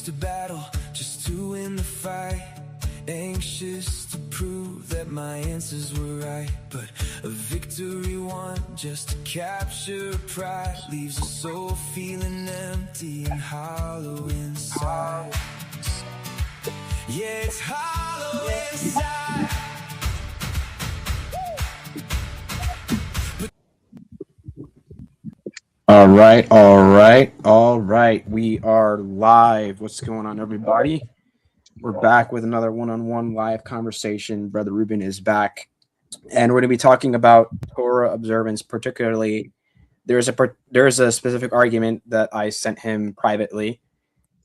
lost a battle just to win the fight. Anxious to prove that my answers were right, but a victory won just to capture pride leaves a soul feeling empty and hollow inside. Yeah, it's hollow inside. All right. We are live. What's going on, everybody? We're back with another one-on-one live conversation. Brother Reuben is back, and we're going to be talking about Torah observance. Particularly, there's a specific argument that I sent him privately,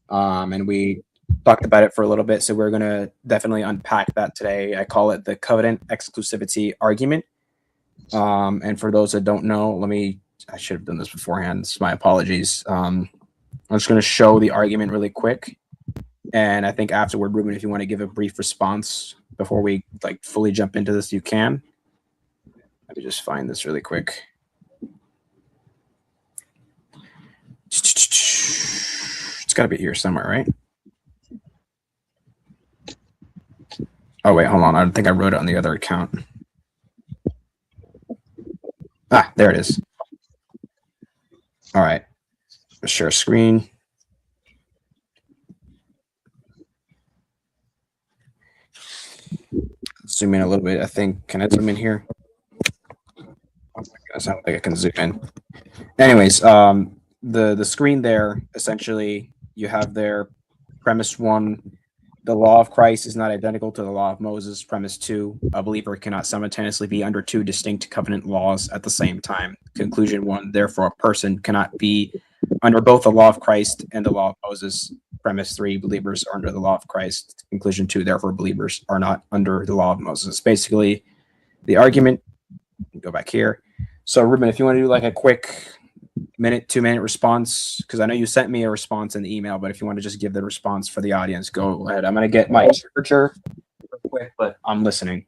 and we talked about it for a little bit. So we're going to definitely unpack that today. I call it the Covenant Exclusivity Argument. And for those that don't know, I should have done this beforehand. So my apologies. I'm just going to show the argument really quick. And I think afterward, Reuben, if you want to give a brief response before we fully jump into this, you can. Let me just find this really quick. It's got to be here somewhere, right? Oh, wait, hold on. I think I wrote it on the other account. Ah, there it is. All right. Let's share screen. Zoom in a little bit. I think. Can I zoom in here? Oh my gosh, I don't think I can zoom in. Anyways, the screen there, essentially, you have there premise 1, the law of Christ is not identical to the law of Moses. Premise 2, a believer cannot simultaneously be under 2 distinct covenant laws at the same time. Conclusion 1, therefore, a person cannot be under both the law of Christ and the law of Moses. Premise 3, believers are under the law of Christ. Conclusion 2, therefore, believers are not under the law of Moses. Basically, the argument. Go back here. So, Reuben, if you want to do a quick 2-minute response, because I know you sent me a response in the email, but if you want to just give the response for the audience, go ahead. I'm going to get my temperature real quick, but I'm listening.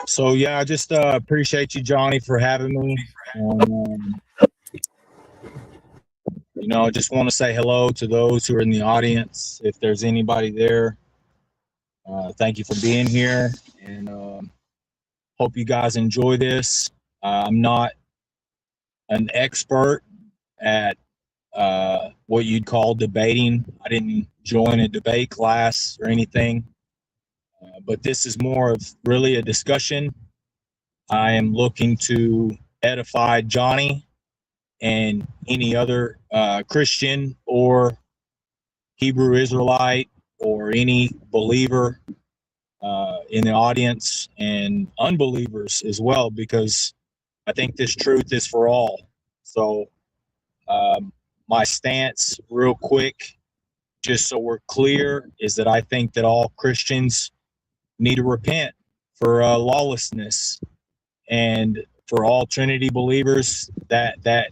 So, yeah, I just appreciate you, Johnny, for having me. I just want to say hello to those who are in the audience. If there's anybody there, thank you for being here, and hope you guys enjoy this. I'm not an expert at what you'd call debating. I didn't join a debate class or anything, but this is more of really a discussion. I am looking to edify Johnny and any other Christian or Hebrew Israelite or any believer in the audience, and unbelievers as well, because I think this truth is for all. So my stance, real quick, just so we're clear, is that I think that all Christians need to repent for lawlessness, and for all Trinity believers, that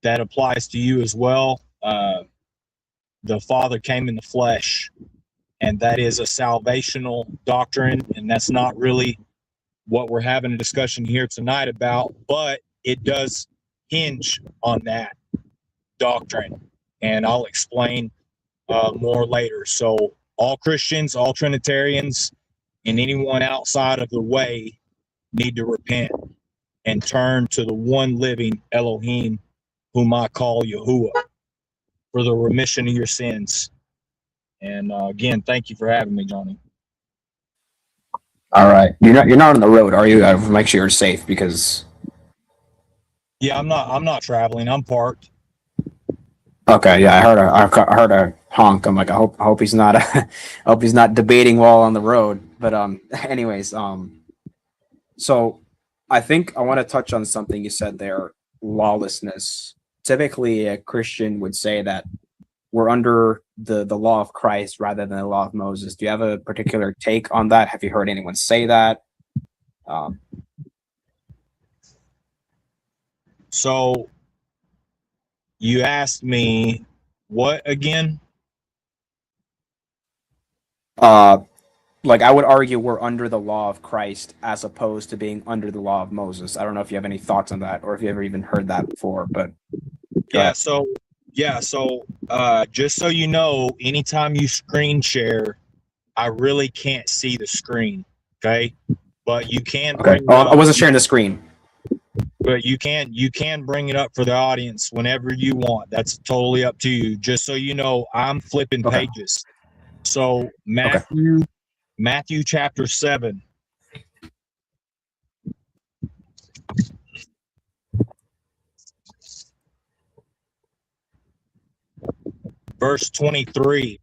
applies to you as well. The Father came in the flesh, and that is a salvational doctrine, and that's not really what we're having a discussion here tonight about, but it does hinge on that doctrine, and I'll explain more later. So all Christians, all Trinitarians, and anyone outside of the way need to repent and turn to the one living Elohim, whom I call Yahuwah, for the remission of your sins. And again, thank you for having me, Johnny. All right, you're not on the road, are you? Make sure you're safe, because. Yeah, I'm not traveling. I'm parked. Okay, yeah, I heard a honk. I'm like, I hope he's not I hope he's not debating while on the road. But anyways, so I think I want to touch on something you said there, lawlessness. Typically, a Christian would say that we're under the law of Christ rather than the law of Moses. Do you have a particular take on that? Have you heard anyone say that? So you asked me what again? Like, I would argue we're under the law of Christ as opposed to being under the law of Moses. I don't know if you have any thoughts on that, or if you ever even heard that before, but yeah. So Yeah, so just so you know, anytime you screen share, I really can't see the screen. Okay, but you can Okay. bring Oh, it I up. wasn't sharing the screen. But you can bring it up for the audience whenever you want. That's totally up to you. Just so you know, I'm flipping Okay. pages. So Okay. Matthew chapter 7. Verse 23.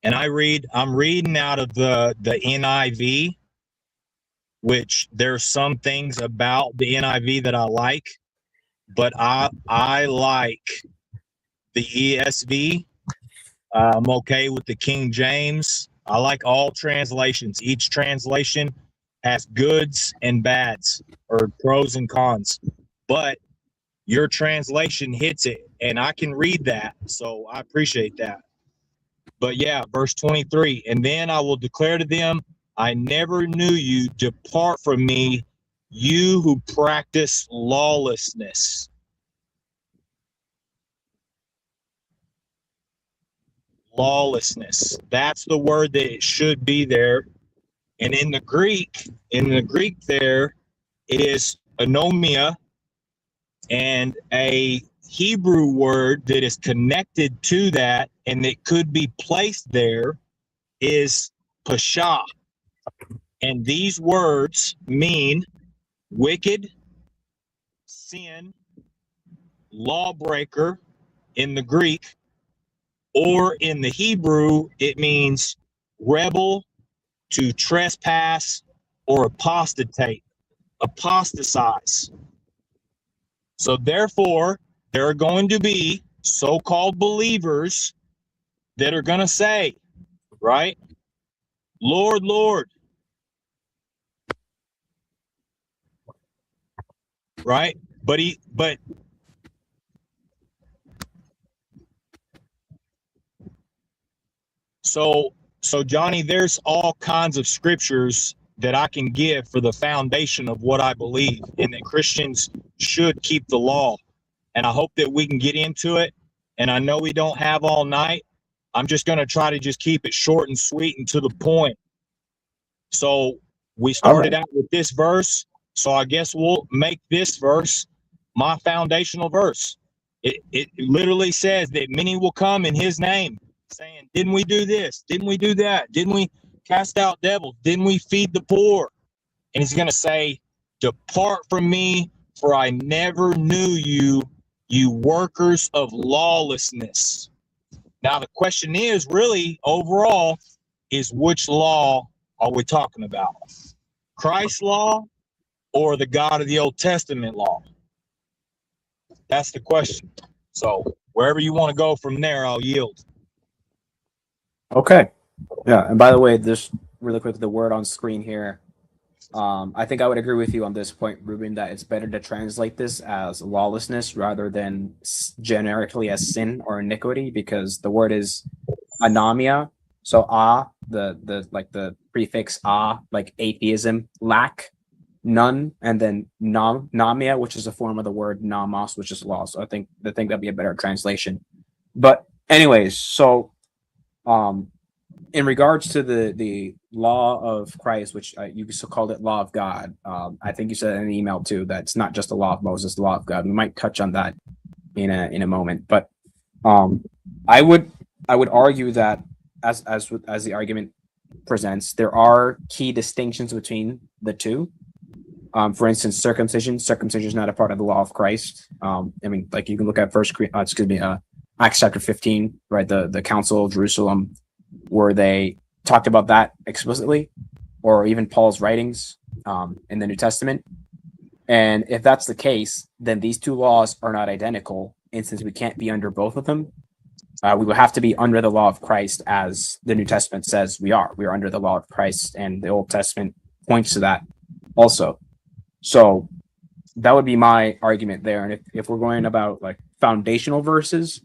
And I'm reading out of the NIV, which there's some things about the NIV that I like, but I like the ESV. I'm okay with the King James. I like all translations. Each translation has goods and bads, or pros and cons. But your translation hits it, and I can read that, so I appreciate that. But yeah, verse 23, and then I will declare to them, I never knew you. Depart from me, you who practice lawlessness. Lawlessness. That's the word that it should be there. And in the Greek there is anomia, and a Hebrew word that is connected to that and that could be placed there is pasha. And these words mean wicked, sin, lawbreaker in the Greek, or in the Hebrew, it means rebel, to trespass, or apostatize. So therefore, there are going to be so-called believers that are going to say, right? Lord, Lord. Right? But so Johnny, there's all kinds of scriptures that I can give for the foundation of what I believe, and that Christians should keep the law. And I hope that we can get into it. And I know we don't have all night. I'm just going to try to just keep it short and sweet and to the point. So we started out with this verse. So I guess we'll make this verse my foundational verse. It literally says that many will come in his name, saying, didn't we do this? Didn't we do that? Didn't we cast out devils? Didn't we feed the poor? And he's going to say, depart from me, for I never knew you, you workers of lawlessness. Now, the question is really overall is, which law are we talking about? Christ's law or the God of the Old Testament law? That's the question. So wherever you want to go from there, I'll yield. Okay. Yeah. And by the way, just really quick, the word on screen here. I think I would agree with you on this point, Reuben, that it's better to translate this as lawlessness rather than generically as sin or iniquity, because the word is anomia. So the prefix like atheism, lack, none, and then namia, which is a form of the word namos, which is law. So I think that'd be a better translation. But anyways, so in regards to the law of Christ, which you called it law of God, I think you said in an email too that it's not just the law of Moses, the law of God. We might touch on that in a moment, but I would argue that as the argument presents, there are key distinctions between the two. For instance, circumcision is not a part of the law of Christ. I mean, like you can look at Acts chapter 15, right? The Council of Jerusalem, where they talked about that explicitly, or even Paul's writings in the New Testament. And if that's the case, then these two laws are not identical. And since we can't be under both of them, we will have to be under the law of Christ, as the New Testament says we are. We are under the law of Christ, and the Old Testament points to that also. So that would be my argument there. And if we're going about like foundational verses,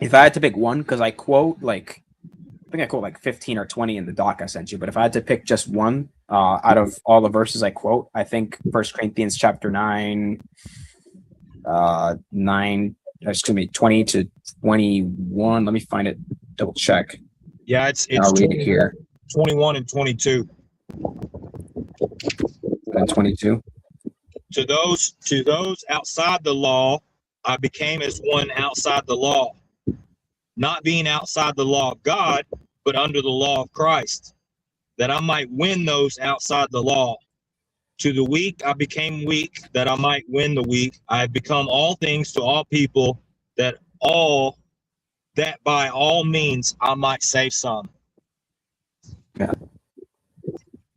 if I had to pick one, because I think I quote like 15 or 20 in the doc I sent you, but if I had to pick just one, out of all the verses I quote. I think 1 Corinthians chapter 9, 20 to 21. Let me find it, double check. Yeah, it's I'll read it here. 21 and 22. And 22. To those outside the law, I became as one outside the law, not being outside the law of God, but under the law of Christ, that I might win those outside the law. To the weak I became weak, that I might win the weak. I have become all things to all people, that by all means I might save some. Yeah.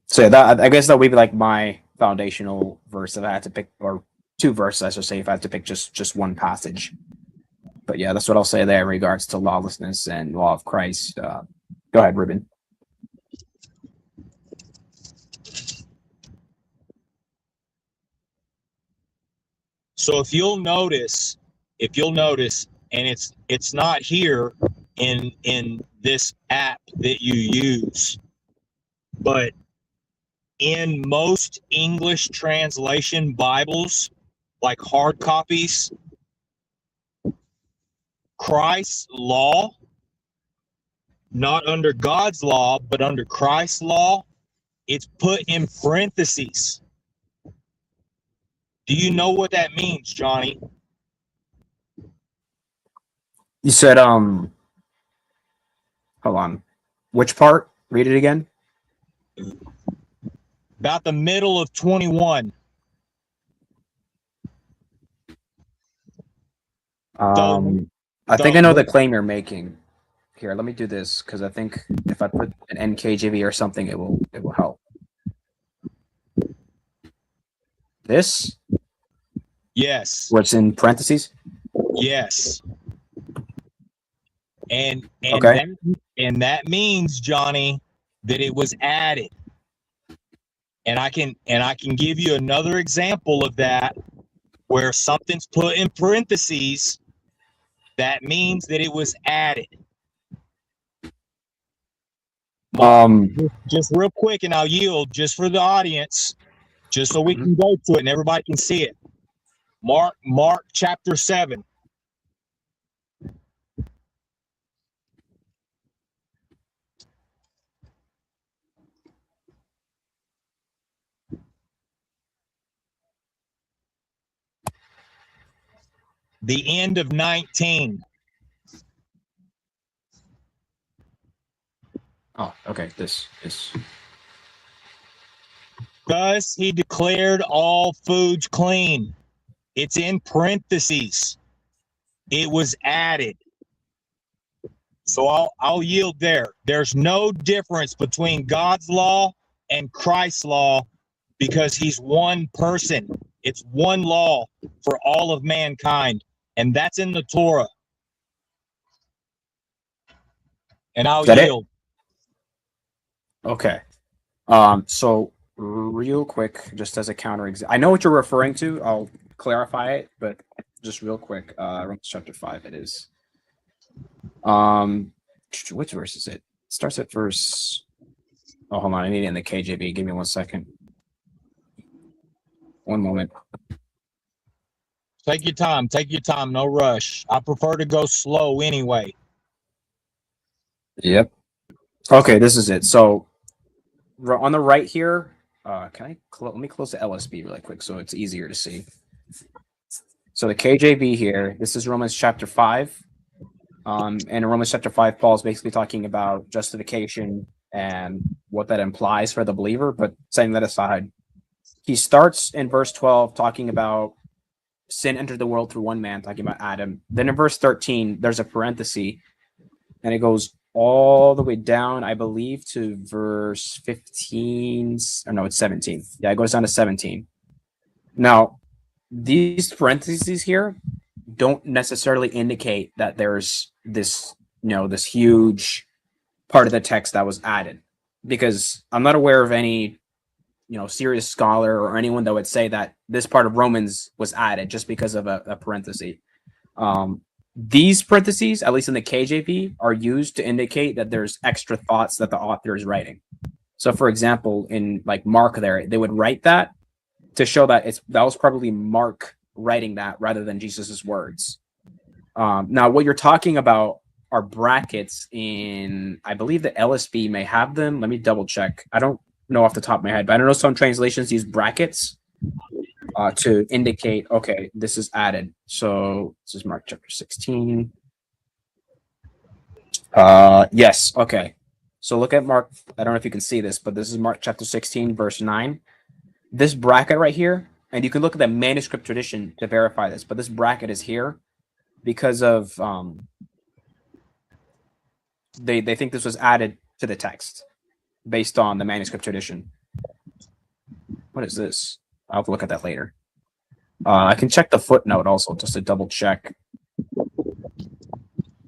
So that, I guess that would be like my foundational verse if I had to pick, or two verses, I should say, if I had to pick just one passage. But yeah, that's what I'll say there in regards to lawlessness and law of Christ. Go ahead, Reuben. So if you'll notice, and it's not here in this app that you use, but in most English translation Bibles, like hard copies, Christ's law, not under God's law, but under Christ's law, it's put in parentheses. Do you know what that means, Johnny? You said, hold on. Which part? Read it again. About the middle of 21. I think I know the claim you're making. Here, let me do this, because I think if I put an NKJV or something, it will help. This? Yes. What's in parentheses? Yes. And okay. that means, Johnny, that it was added. And I can give you another example of that, where something's put in parentheses. That means that it was added. Just real quick, and I'll yield just for the audience, just so we can go to it and everybody can see it. Mark chapter 7. The end of 19. Oh, okay. This. Thus he declared all foods clean. It's in parentheses. It was added. So I'll yield there. There's no difference between God's law and Christ's law, because he's one person. It's one law for all of mankind, and that's in the Torah. And I'll yield. It? Okay. So real quick, just as a counter example, I know what you're referring to. I'll clarify it, but just real quick, Romans chapter 5 it is. Which verse is it? It starts at verse. Oh, hold on, I need it in the KJV. Give me 1 second. One moment. Take your time. Take your time. No rush. I prefer to go slow anyway. Yep. Okay, this is it. So on the right here, let me close the LSB really quick so it's easier to see. So the KJV here, this is Romans chapter 5. And in Romans chapter 5, Paul is basically talking about justification and what that implies for the believer. But setting that aside, he starts in verse 12 talking about sin entered the world through one man, talking about Adam. Then in verse 13, there's a parenthesis, and it goes all the way down, I believe, to verse 15. Or no, it's 17. Yeah, it goes down to 17. Now, these parentheses here don't necessarily indicate that there's this, this huge part of the text that was added, because I'm not aware of any, serious scholar or anyone that would say that this part of Romans was added just because of a parenthesis. These parentheses, at least in the KJV, are used to indicate that there's extra thoughts that the author is writing. So, for example, in like Mark, there they would write that to show that that was probably Mark writing that rather than Jesus's words. Now, what you're talking about are brackets in, I believe the LSB may have them. Let me double check. I don't know off the top of my head, but I know some translations use brackets to indicate, okay, this is added. So this is Mark chapter 16. Yes, okay. So look at Mark. I don't know if you can see this, but this is Mark chapter 16, verse 9. This bracket right here, and you can look at the manuscript tradition to verify this, but this bracket is here because of they think this was added to the text based on the manuscript tradition. What is this? I'll have to look at that later. I can check the footnote also just to double check.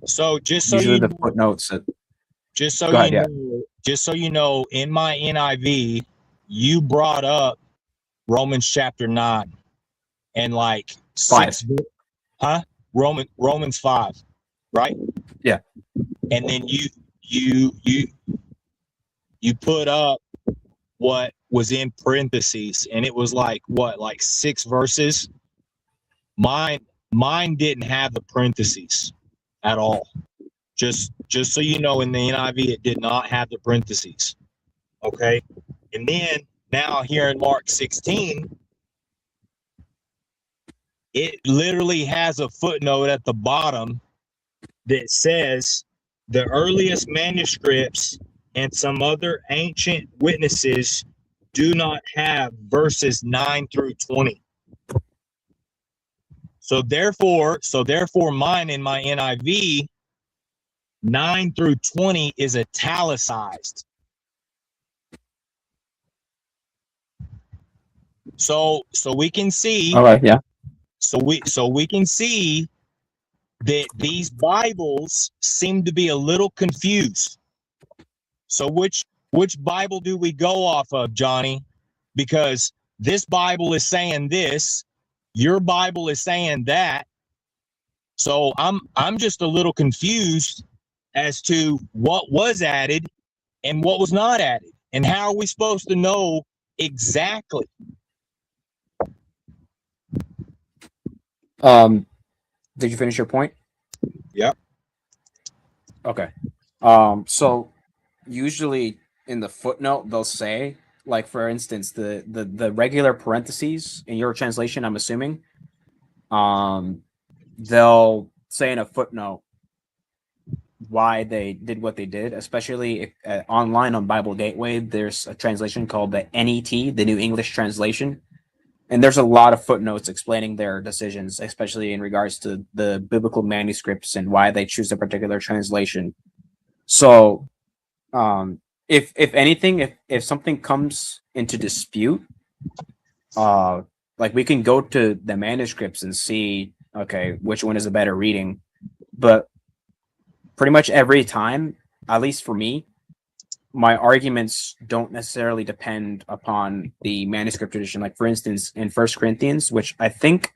So just so usually you the footnotes that, just so Go ahead, you yeah. know, just so you know, in my NIV, you brought up Romans chapter 9 and like 5. Romans 5, right? Yeah. And then you put up what was in parentheses, and it was like what, like 6 verses. Mine didn't have the parentheses at all. Just so you know, in the NIV, it did not have the parentheses. Okay. And then now here in Mark 16, it literally has a footnote at the bottom that says the earliest manuscripts and some other ancient witnesses do not have verses 9 through 20. So therefore mine in my NIV, 9 through 20 is italicized. So we can see. All right, yeah. So we can see that these Bibles seem to be a little confused. So which Bible do we go off of, Johnny? Because this Bible is saying this, your Bible is saying that. So I'm just a little confused as to what was added and what was not added, and how are we supposed to know exactly? Did you finish your point? Yep. Okay. So usually in the footnote they'll say, like, for instance, the regular parentheses in your translation, I'm assuming, they'll say in a footnote why they did what they did, especially if online on Bible Gateway, there's a translation called the NET, the New English Translation. And there's a lot of footnotes explaining their decisions, especially in regards to the biblical manuscripts and why they choose a particular translation. So, if anything, if something comes into dispute, like we can go to the manuscripts and see, okay, which one is a better reading. But pretty much every time, at least for me, my arguments don't necessarily depend upon the manuscript tradition. Like, for instance, in 1 Corinthians, which I think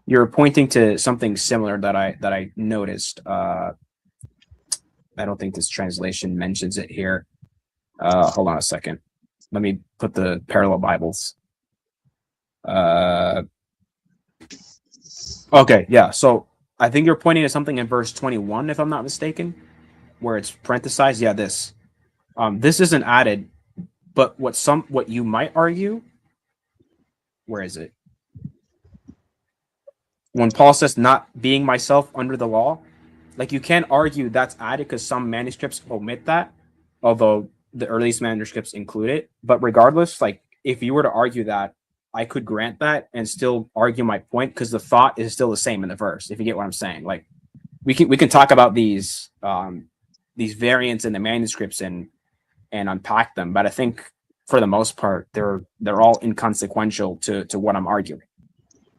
you're pointing to something similar that I noticed. I don't think this translation mentions it here. Hold on a second. Let me put the parallel Bibles. Okay, yeah. So I think you're pointing to something in verse 21, if I'm not mistaken, where it's parenthesized. Yeah, this. This isn't added, but what you might argue, where is it? When Paul says not being myself under the law, like, you can't argue that's added because some manuscripts omit that, although the earliest manuscripts include it. But regardless, like, if you were to argue that, I could grant that and still argue my point because the thought is still the same in the verse, if you get what I'm saying. Like, we can talk about these variants in the manuscripts and unpack them, but I think for the most part they're all inconsequential to what I'm arguing.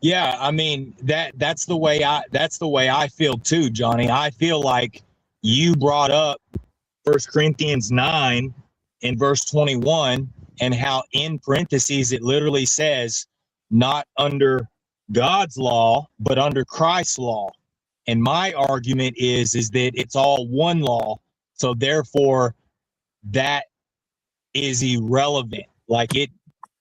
Yeah, I mean, that's the way I feel too, Johnny. I feel like you brought up 1 Corinthians 9 in verse 21 and how in parentheses it literally says not under God's law but under Christ's law. And my argument is that it's all one law. So therefore that is irrelevant. Like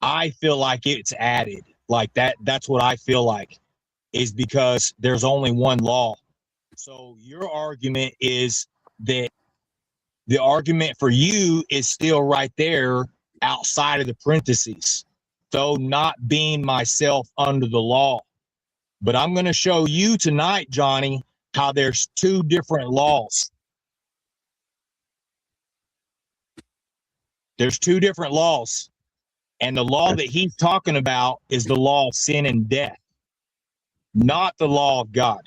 I feel like it's added. Like that's what I feel like, is because there's only one law. So your argument is that the argument for you is still right there outside of the parentheses, though not being myself under the law. But I'm going to show you tonight, Johnny, how there's two different laws. There's two different laws. And the law that he's talking about is the law of sin and death, not the law of God.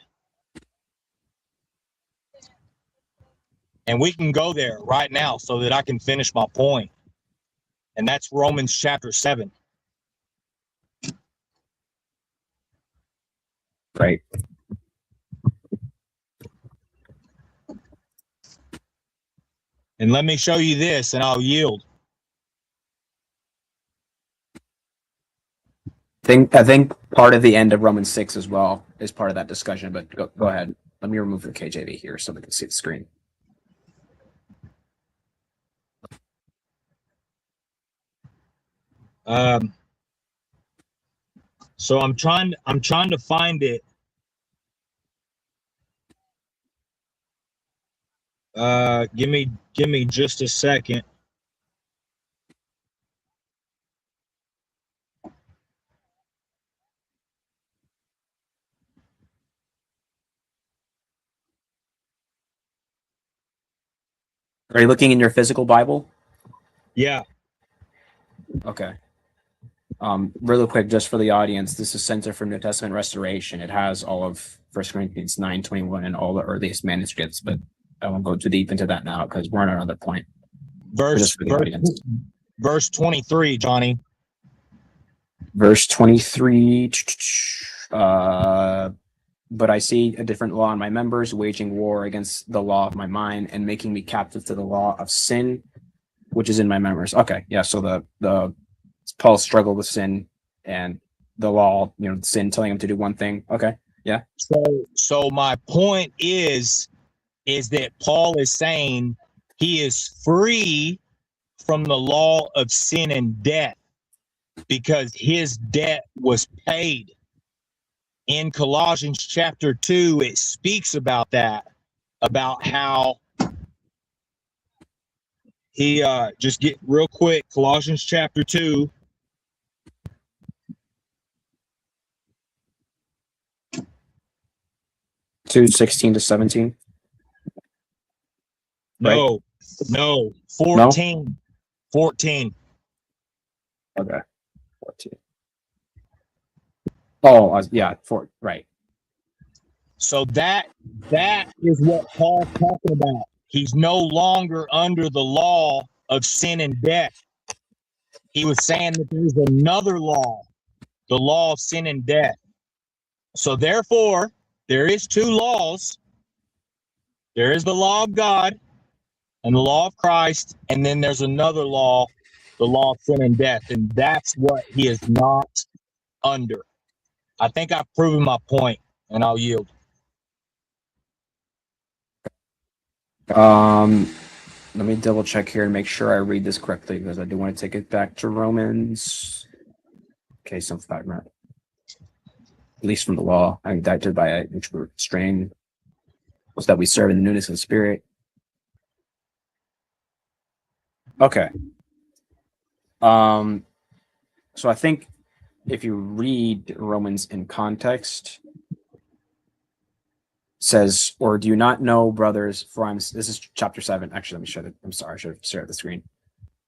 And we can go there right now so that I can finish my point. And that's Romans chapter 7. Right. And let me show you this, and I'll yield. I think part of the end of Romans 6 as well is part of that discussion, but go ahead. Let me remove the KJV here so we can see the screen. So I'm trying to find it. Give me just a second. Are you looking in your physical Bible? Yeah. Okay. Really quick, just for the audience, this is Center for New Testament Restoration. It has all of 1 Corinthians 9:21 and all the earliest manuscripts, but I won't go too deep into that now because we're on another point. Verse 23, Johnny. Verse 23. But I see a different law in my members, waging war against the law of my mind and making me captive to the law of sin, which is in my members. Okay, yeah. So the Paul's struggle with sin and the law, sin telling him to do one thing. Okay, yeah. So my point is that Paul is saying he is free from the law of sin and death because his debt was paid. In Colossians chapter 2, it speaks about that, about how he just get real quick, Colossians chapter 2. Two 16 to 17. No, 14. No? 14. Okay. 14. Oh, yeah, right. So that is what Paul's talking about. He's no longer under the law of sin and death. He was saying that there's another law, the law of sin and death. So therefore, there is two laws. There is the law of God and the law of Christ, and then there's another law, the law of sin and death, and that's what he is not under. I think I've proven my point, and I'll yield. Let me double check here and make sure I read this correctly because I do want to take it back to Romans. Okay, something about right. At least from the law, I indicted by it, which we're restrained, was that we serve in the newness of the Spirit. Okay. So I think if you read Romans in context, says, or do you not know, brothers, this is chapter 7. Actually, let me show it. I'm sorry, I should have shared the screen.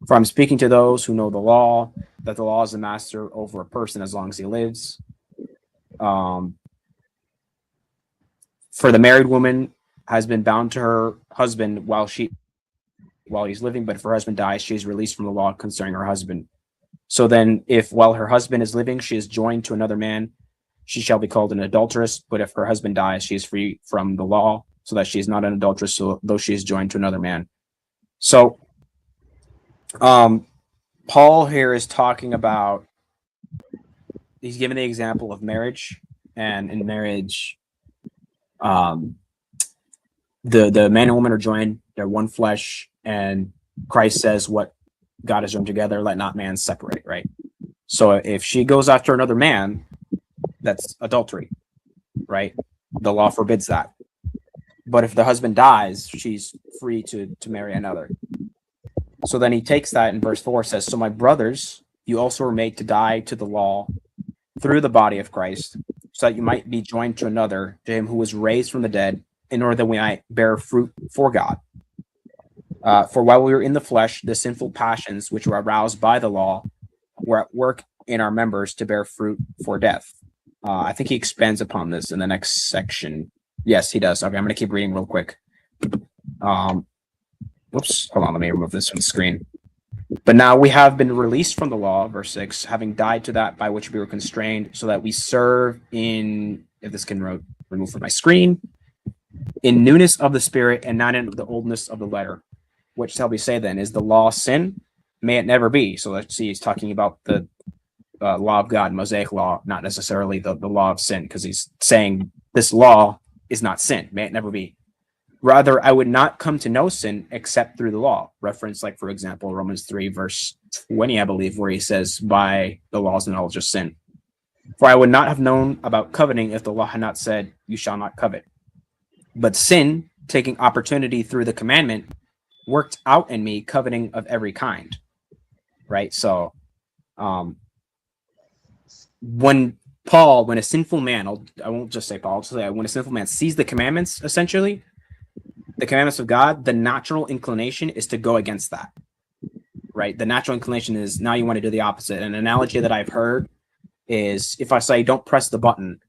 For I'm speaking to those who know the law, that the law is the master over a person as long as he lives. For the married woman has been bound to her husband while he's living, but if her husband dies, she is released from the law concerning her husband. So then, if while her husband is living, she is joined to another man, she shall be called an adulteress. But if her husband dies, she is free from the law, so that she is not an adulteress, though she is joined to another man. So, Paul here is talking about, he's giving the example of marriage, and in marriage, the man and woman are joined, they're one flesh, and Christ says what God has joined together, let not man separate, right? So if she goes after another man, that's adultery, right? The law forbids that. But if the husband dies, she's free to marry another. So then he takes that in verse 4, says, so my brothers, you also were made to die to the law through the body of Christ, so that you might be joined to another, to him who was raised from the dead, in order that we might bear fruit for God. For while we were in the flesh, the sinful passions which were aroused by the law were at work in our members to bear fruit for death. I think he expands upon this in the next section. Yes, he does. Okay, I'm going to keep reading real quick. Whoops, hold on, let me remove this from the screen. But now we have been released from the law, verse 6, having died to that by which we were constrained, so that we serve in, if this can remove from my screen, in newness of the spirit and not in the oldness of the letter. Which shall we say then? Is the law sin? May it never be. So let's see, he's talking about the law of God, Mosaic law, not necessarily the law of sin, because he's saying this law is not sin. May it never be. Rather, I would not come to know sin except through the law. Reference, like, for example, Romans 3, verse 20, I believe, where he says, by the law's knowledge of sin. For I would not have known about coveting if the law had not said, you shall not covet. But sin, taking opportunity through the commandment, worked out in me coveting of every kind. Right? So, when a sinful man, I won't just say Paul, I'll just say when a sinful man sees the commandments, essentially, the commandments of God, the natural inclination is to go against that, right? The natural inclination is now you want to do the opposite. An analogy that I've heard is if I say, don't press the button,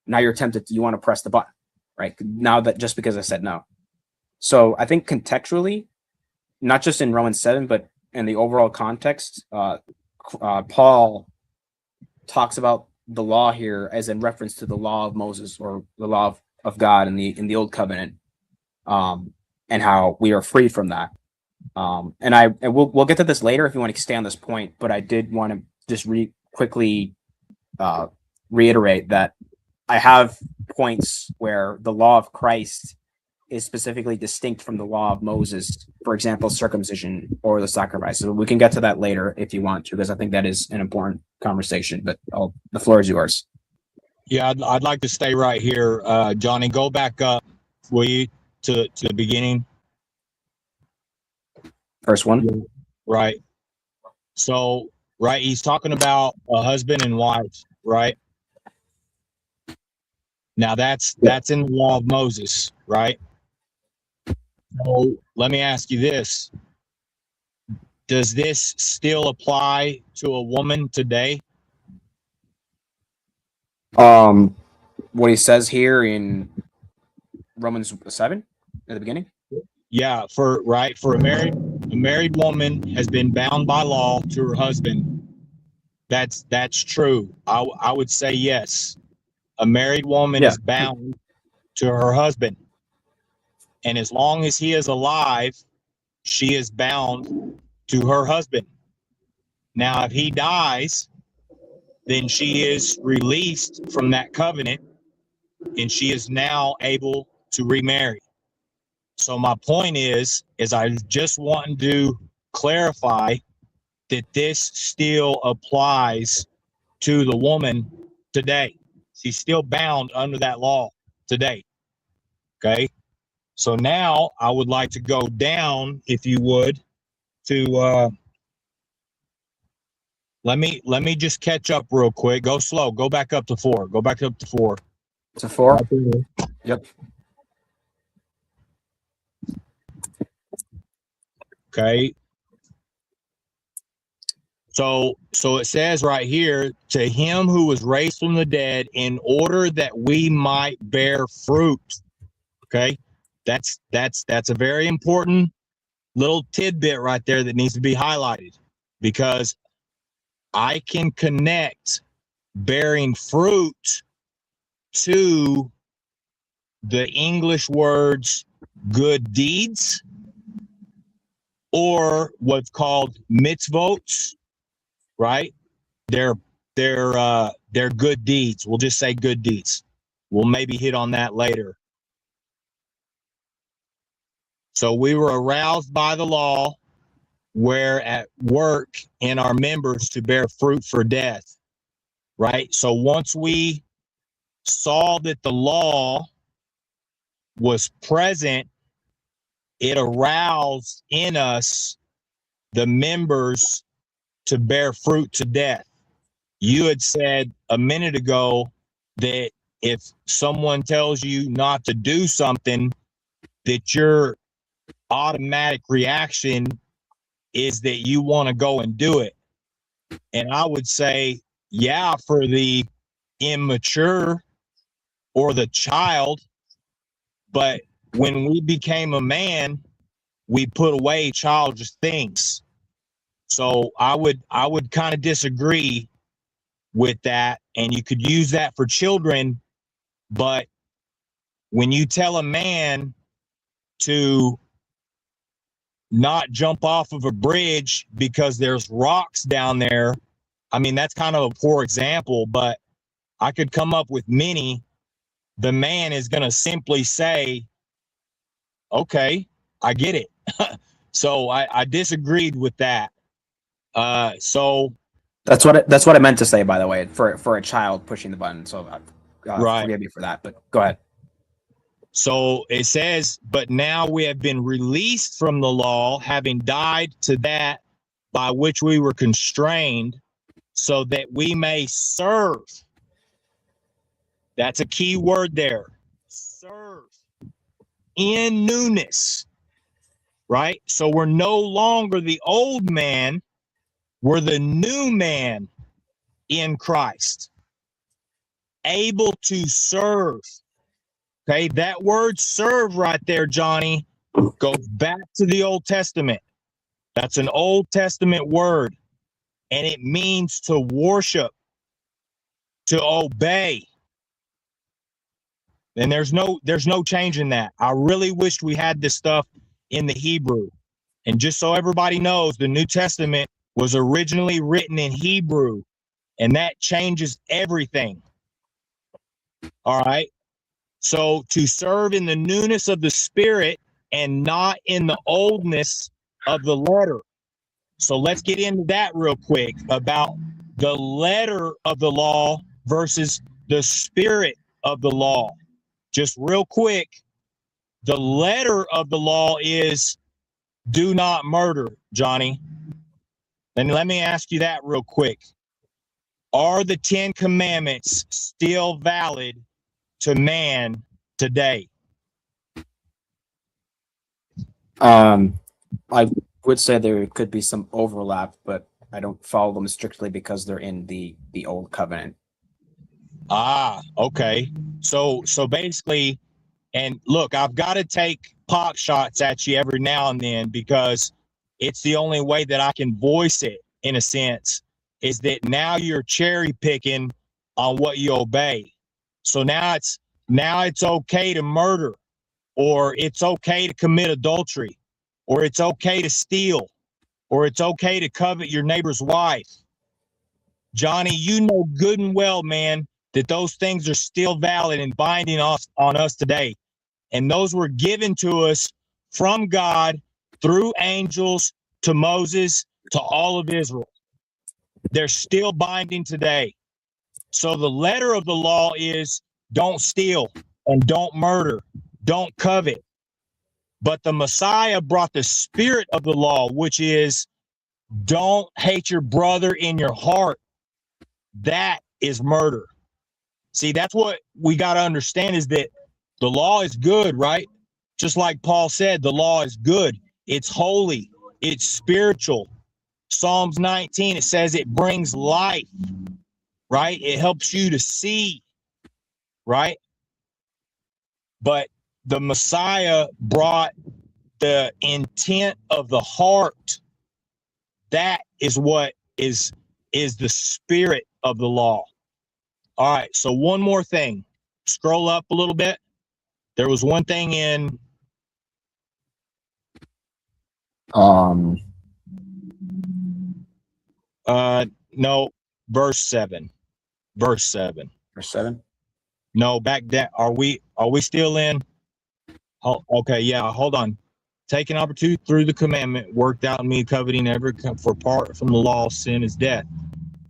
now you're tempted, you want to press the button, right? Now that just because I said no. So I think contextually, not just in Romans 7, but in the overall context, Paul talks about the law here as in reference to the law of Moses or the law of God in the old covenant. And how we are free from that. And we'll get to this later if you want to stay on this point, but I did want to just quickly reiterate that I have points where the law of Christ is specifically distinct from the law of Moses, for example, circumcision or the sacrifice. So we can get to that later if you want to, because I think that is an important conversation, but the floor is yours. Yeah, I'd like to stay right here. Johnny, go back up, will you? To the beginning. First one. Right. So, right, he's talking about a husband and wife, right? Now that's in the law of Moses, right? So let me ask you this. Does this still apply to a woman today? What he says here in Romans 7 at the beginning? Yeah, for a married woman has been bound by law to her husband. That's true. I would say yes. A married woman is bound to her husband. And as long as he is alive, she is bound to her husband. Now, if he dies, then she is released from that covenant and she is now able to remarry. So my point is I just want to clarify that this still applies to the woman today. She's still bound under that law today. Okay. So now I would like to go down, if you would, to let me just catch up real quick. Go slow. Go back up to 4. Go back up to 4. To 4? Yep. Okay. So it says right here, to him who was raised from the dead in order that we might bear fruit. Okay. That's a very important little tidbit right there that needs to be highlighted, because I can connect bearing fruit to the English words good deeds, or what's called mitzvot, right? They're good deeds. We'll just say good deeds. We'll maybe hit on that later. So we were aroused by the law. we're at work in our members to bear fruit for death, right? So once we saw that the law was present, it aroused in us the members to bear fruit to death. You had said a minute ago that if someone tells you not to do something, that your automatic reaction is that you want to go and do it. And I would say, yeah, for the immature or the child, but when we became a man, we put away childish things. So I would kind of disagree with that, and you could use that for children, but when you tell a man to not jump off of a bridge because there's rocks down there, I mean, that's kind of a poor example, but I could come up with many. The man is going to simply say, okay, I get it. So I disagreed with that. So That's what I meant to say, by the way, for a child pushing the button. So right. Forgive me for that, but go ahead. So it says, but now we have been released from the law, having died to that by which we were constrained, so that we may serve. That's a key word there. Serve in newness, right? So we're no longer the old man. We're the new man in Christ, able to serve. Okay, that word serve right there, Johnny, goes back to the Old Testament. That's an Old Testament word, and it means to worship, to obey. And there's no change in that. I really wished we had this stuff in the Hebrew. And just so everybody knows, the New Testament was originally written in Hebrew, and that changes everything. All right. So to serve in the newness of the Spirit and not in the oldness of the letter. So let's get into that real quick about the letter of the law versus the spirit of the law. Just real quick, the letter of the law is do not murder, Johnny. And let me ask you that real quick. Are the 10 Commandments still valid to man today? I would say there could be some overlap, but I don't follow them strictly because they're in the old covenant. Ah, okay. So basically, and look, I've got to take pot shots at you every now and then because it's the only way that I can voice it, in a sense, is that now you're cherry picking on what you obey. So now it's okay to murder, or it's okay to commit adultery, or it's okay to steal, or it's okay to covet your neighbor's wife. Johnny, you know good and well, man, that those things are still valid and binding on us today. And those were given to us from God through angels to Moses to all of Israel. They're still binding today. So the letter of the law is don't steal and don't murder, don't covet. But the Messiah brought the spirit of the law, which is don't hate your brother in your heart. That is murder. See, that's what we got to understand, is that the law is good, right? Just like Paul said, the law is good. It's holy. It's spiritual. Psalms 19, it says it brings life, right? It helps you to see, right? But the Messiah brought the intent of the heart. That is what is the spirit of the law. All right, so one more thing. Scroll up a little bit. There was one thing in no, verse 7. Verse 7. Verse 7? No, back down. Are we still in? Oh, okay, yeah, hold on. taking opportunity through the commandment worked out in me, coveting ever for apart from the law, sin is death.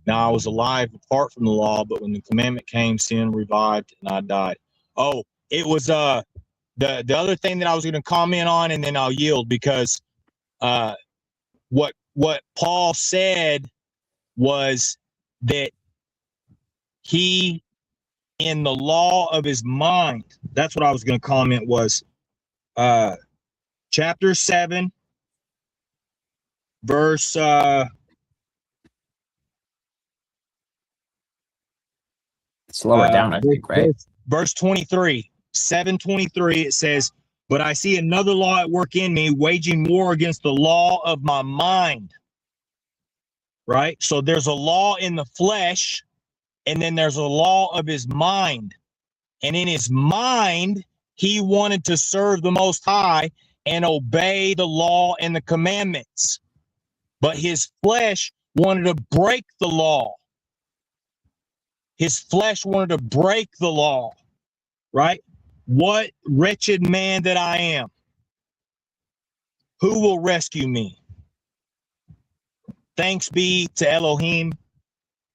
Now I was alive apart from the law, but when the commandment came, sin revived and I died. Oh, it was the other thing that I was going to comment on, and then I'll yield, because what Paul said was that he, in the law of his mind, that's what I was going to comment, was chapter 7, verse slower down, I think, right? Verse 23, 7:23, it says, "But I see another law at work in me, waging war against the law of my mind." Right? So there's a law in the flesh, and then there's a law of his mind. And in his mind, he wanted to serve the Most High and obey the law and the commandments. But his flesh wanted to break the law. His flesh wanted to break the law, right? What wretched man that I am. Who will rescue me? Thanks be to Elohim,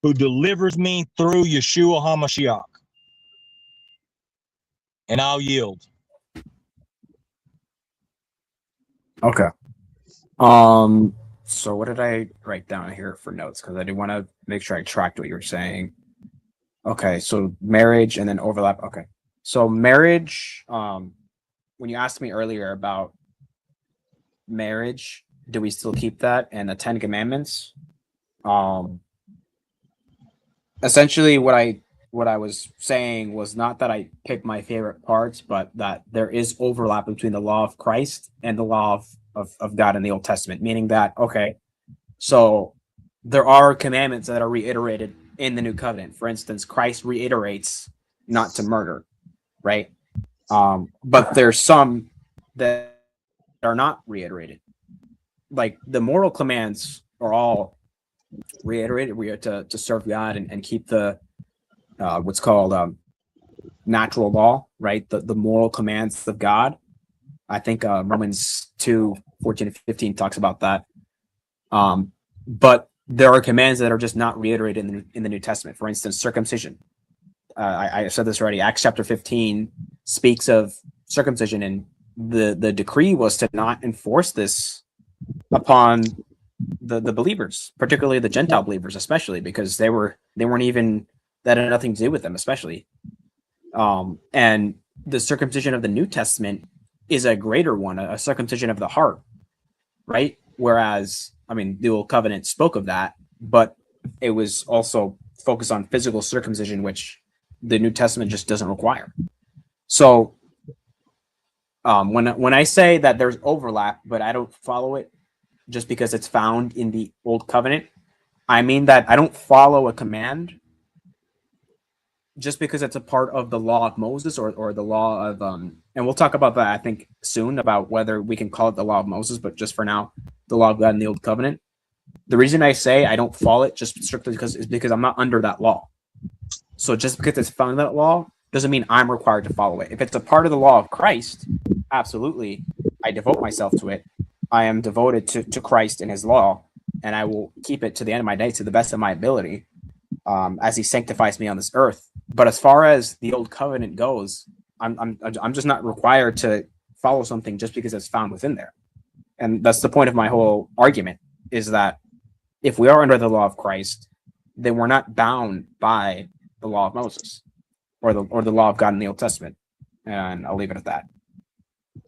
who delivers me through Yeshua HaMashiach. And I'll yield. Okay. So what did I write down here for notes? Because I did want to make sure I tracked what you were saying. Okay, so marriage and then overlap. Okay. So marriage, when you asked me earlier about marriage, do we still keep that and the 10 Commandments? Essentially what I was saying was not that I picked my favorite parts, but that there is overlap between the law of Christ and the law of God in the Old Testament, meaning that, okay, so there are commandments that are reiterated in the New Covenant. For instance, Christ reiterates not to murder, right? But there's some that are not reiterated. Like the moral commands are all reiterated. We are to serve God and keep the what's called natural law, right? The moral commands of God. I think Romans 2:14 and 15 talks about that. But there are commands that are just not reiterated in the New Testament. For instance, circumcision. I said this already. Acts chapter 15 speaks of circumcision, and the decree was to not enforce this upon the believers, particularly the Gentile believers, especially because they weren't even, that had nothing to do with them, especially. And the circumcision of the New Testament is a greater one, a circumcision of the heart, right? Whereas, I mean, the Old Covenant spoke of that, but it was also focused on physical circumcision, which the New Testament just doesn't require. So when I say that there's overlap, but I don't follow it just because it's found in the Old Covenant, I mean that I don't follow a command just because it's a part of the law of Moses or the law of and we'll talk about that, I think, soon, about whether we can call it the law of Moses, but just for now, the law of God in the Old Covenant. The reason I say I don't follow it just strictly because I'm not under that law. So just because it's found in that law doesn't mean I'm required to follow it. If it's a part of the law of Christ, absolutely, I devote myself to it. I am devoted to Christ and his law, and I will keep it to the end of my days to the best of my ability, as he sanctifies me on this earth. But as far as the Old Covenant goes, I'm just not required to follow something just because it's found within there. And that's the point of my whole argument, is that if we are under the law of Christ, then we're not bound by the law of Moses or the law of God in the Old Testament. And I'll leave it at that.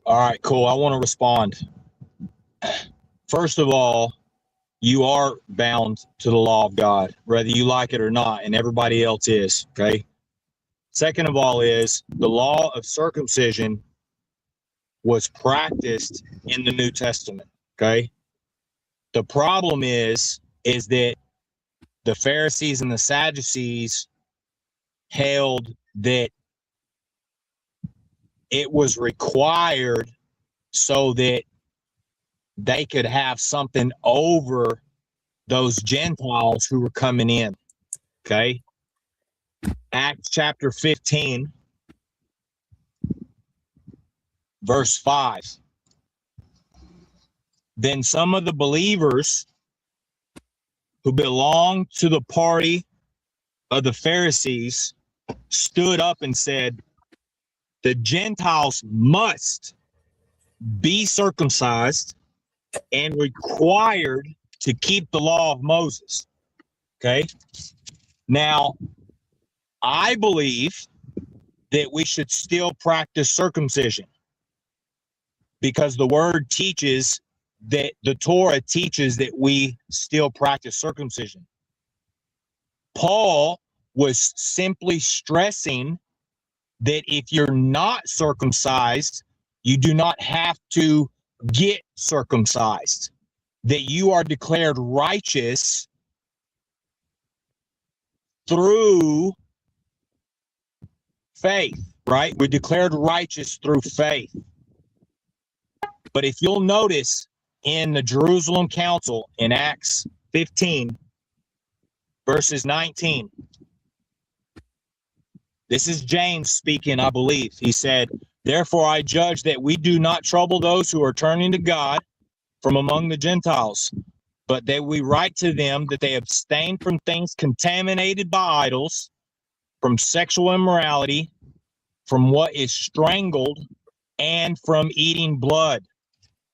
All right, cool. I want to respond. First of all, you are bound to the law of God, whether you like it or not, and everybody else is, okay? Second of all is the law of circumcision was practiced in the New Testament, okay? The problem is that the Pharisees and the Sadducees held that it was required so that they could have something over those Gentiles who were coming in, okay? Acts chapter 15, verse 5. then some of the believers who belong to the party of the Pharisees stood up and said, the Gentiles must be circumcised and required to keep the law of Moses. Okay. Now, I believe that we should still practice circumcision because the word teaches that the Torah teaches that we still practice circumcision. Paul was simply stressing that if you're not circumcised, you do not have to get circumcised, that you are declared righteous through faith, right? We're declared righteous through faith. But if you'll notice in the Jerusalem Council in Acts 15, verses 19, this is James speaking, I believe. He said, therefore I judge that we do not trouble those who are turning to God from among the Gentiles, but that we write to them that they abstain from things contaminated by idols, from sexual immorality, from what is strangled, and from eating blood.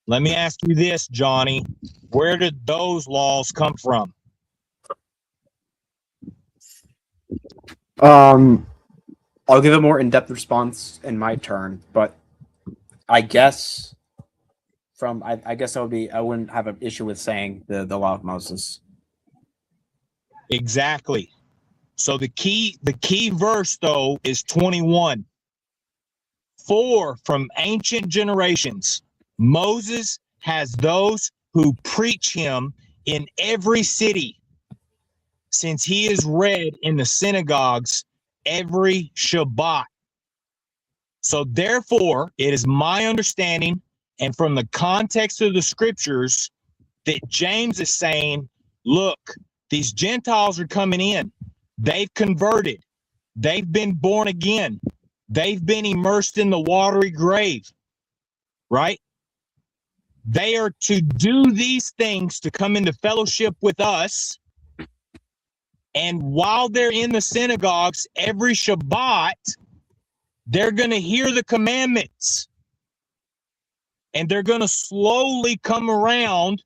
Let me ask you this, Johnny. Where did those laws come from? I'll give a more in-depth response in my turn, but I guess I guess I wouldn't have an issue with saying the law of Moses. Exactly. So the key verse though is 21. For from ancient generations, Moses has those who preach him in every city, since he is read in the synagogues every Shabbat. So therefore, it is my understanding, and from the context of the scriptures, that James is saying, look, these Gentiles are coming in. They've converted. They've been born again. They've been immersed in the watery grave, right? They are to do these things to come into fellowship with us. And while they're in the synagogues every Shabbat, they're going to hear the commandments. And they're going to slowly come around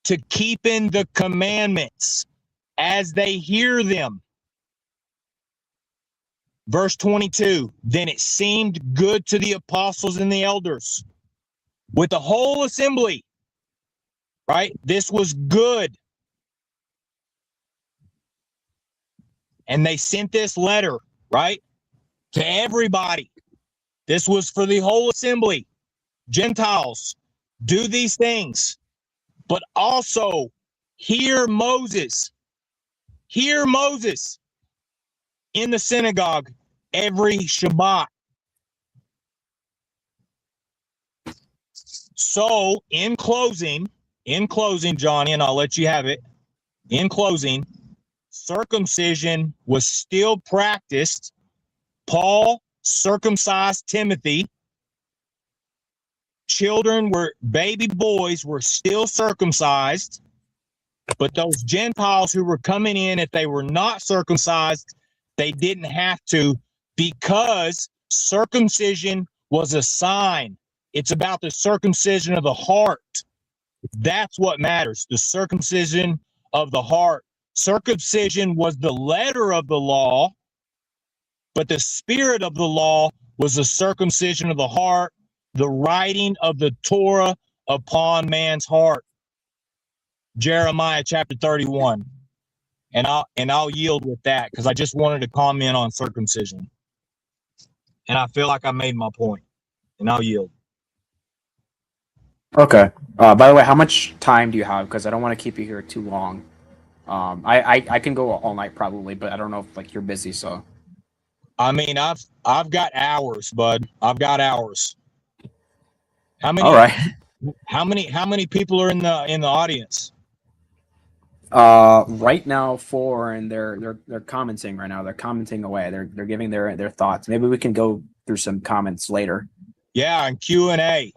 to keeping the commandments as they hear them. Verse 22, then it seemed good to the apostles and the elders with the whole assembly, right? This was good. And they sent this letter, right, to everybody. This was for the whole assembly. Gentiles, do these things, but also hear Moses in the synagogue every Shabbat. So in closing, Johnny, and I'll let you have it. In closing, circumcision was still practiced. Paul circumcised Timothy. Baby boys were still circumcised, but those Gentiles who were coming in, if they were not circumcised, they didn't have to, because circumcision was a sign. It's about the circumcision of the heart. That's what matters, the circumcision of the heart. Circumcision was the letter of the law, but the spirit of the law was the circumcision of the heart, the writing of the Torah upon man's heart. Jeremiah chapter 31. And I'll yield with that because I just wanted to comment on circumcision. And I feel like I made my point. And I'll yield. Okay. By the way, how much time do you have? Because I don't want to keep you here too long. I can go all night probably, but I don't know if you're busy. So. I mean, I've got hours, bud. I've got hours. How many? All right. How many people are in the audience? Right now 4, and they're commenting right now. They're commenting away. They're giving their thoughts. Maybe we can go through some comments later. Yeah, and Q&A.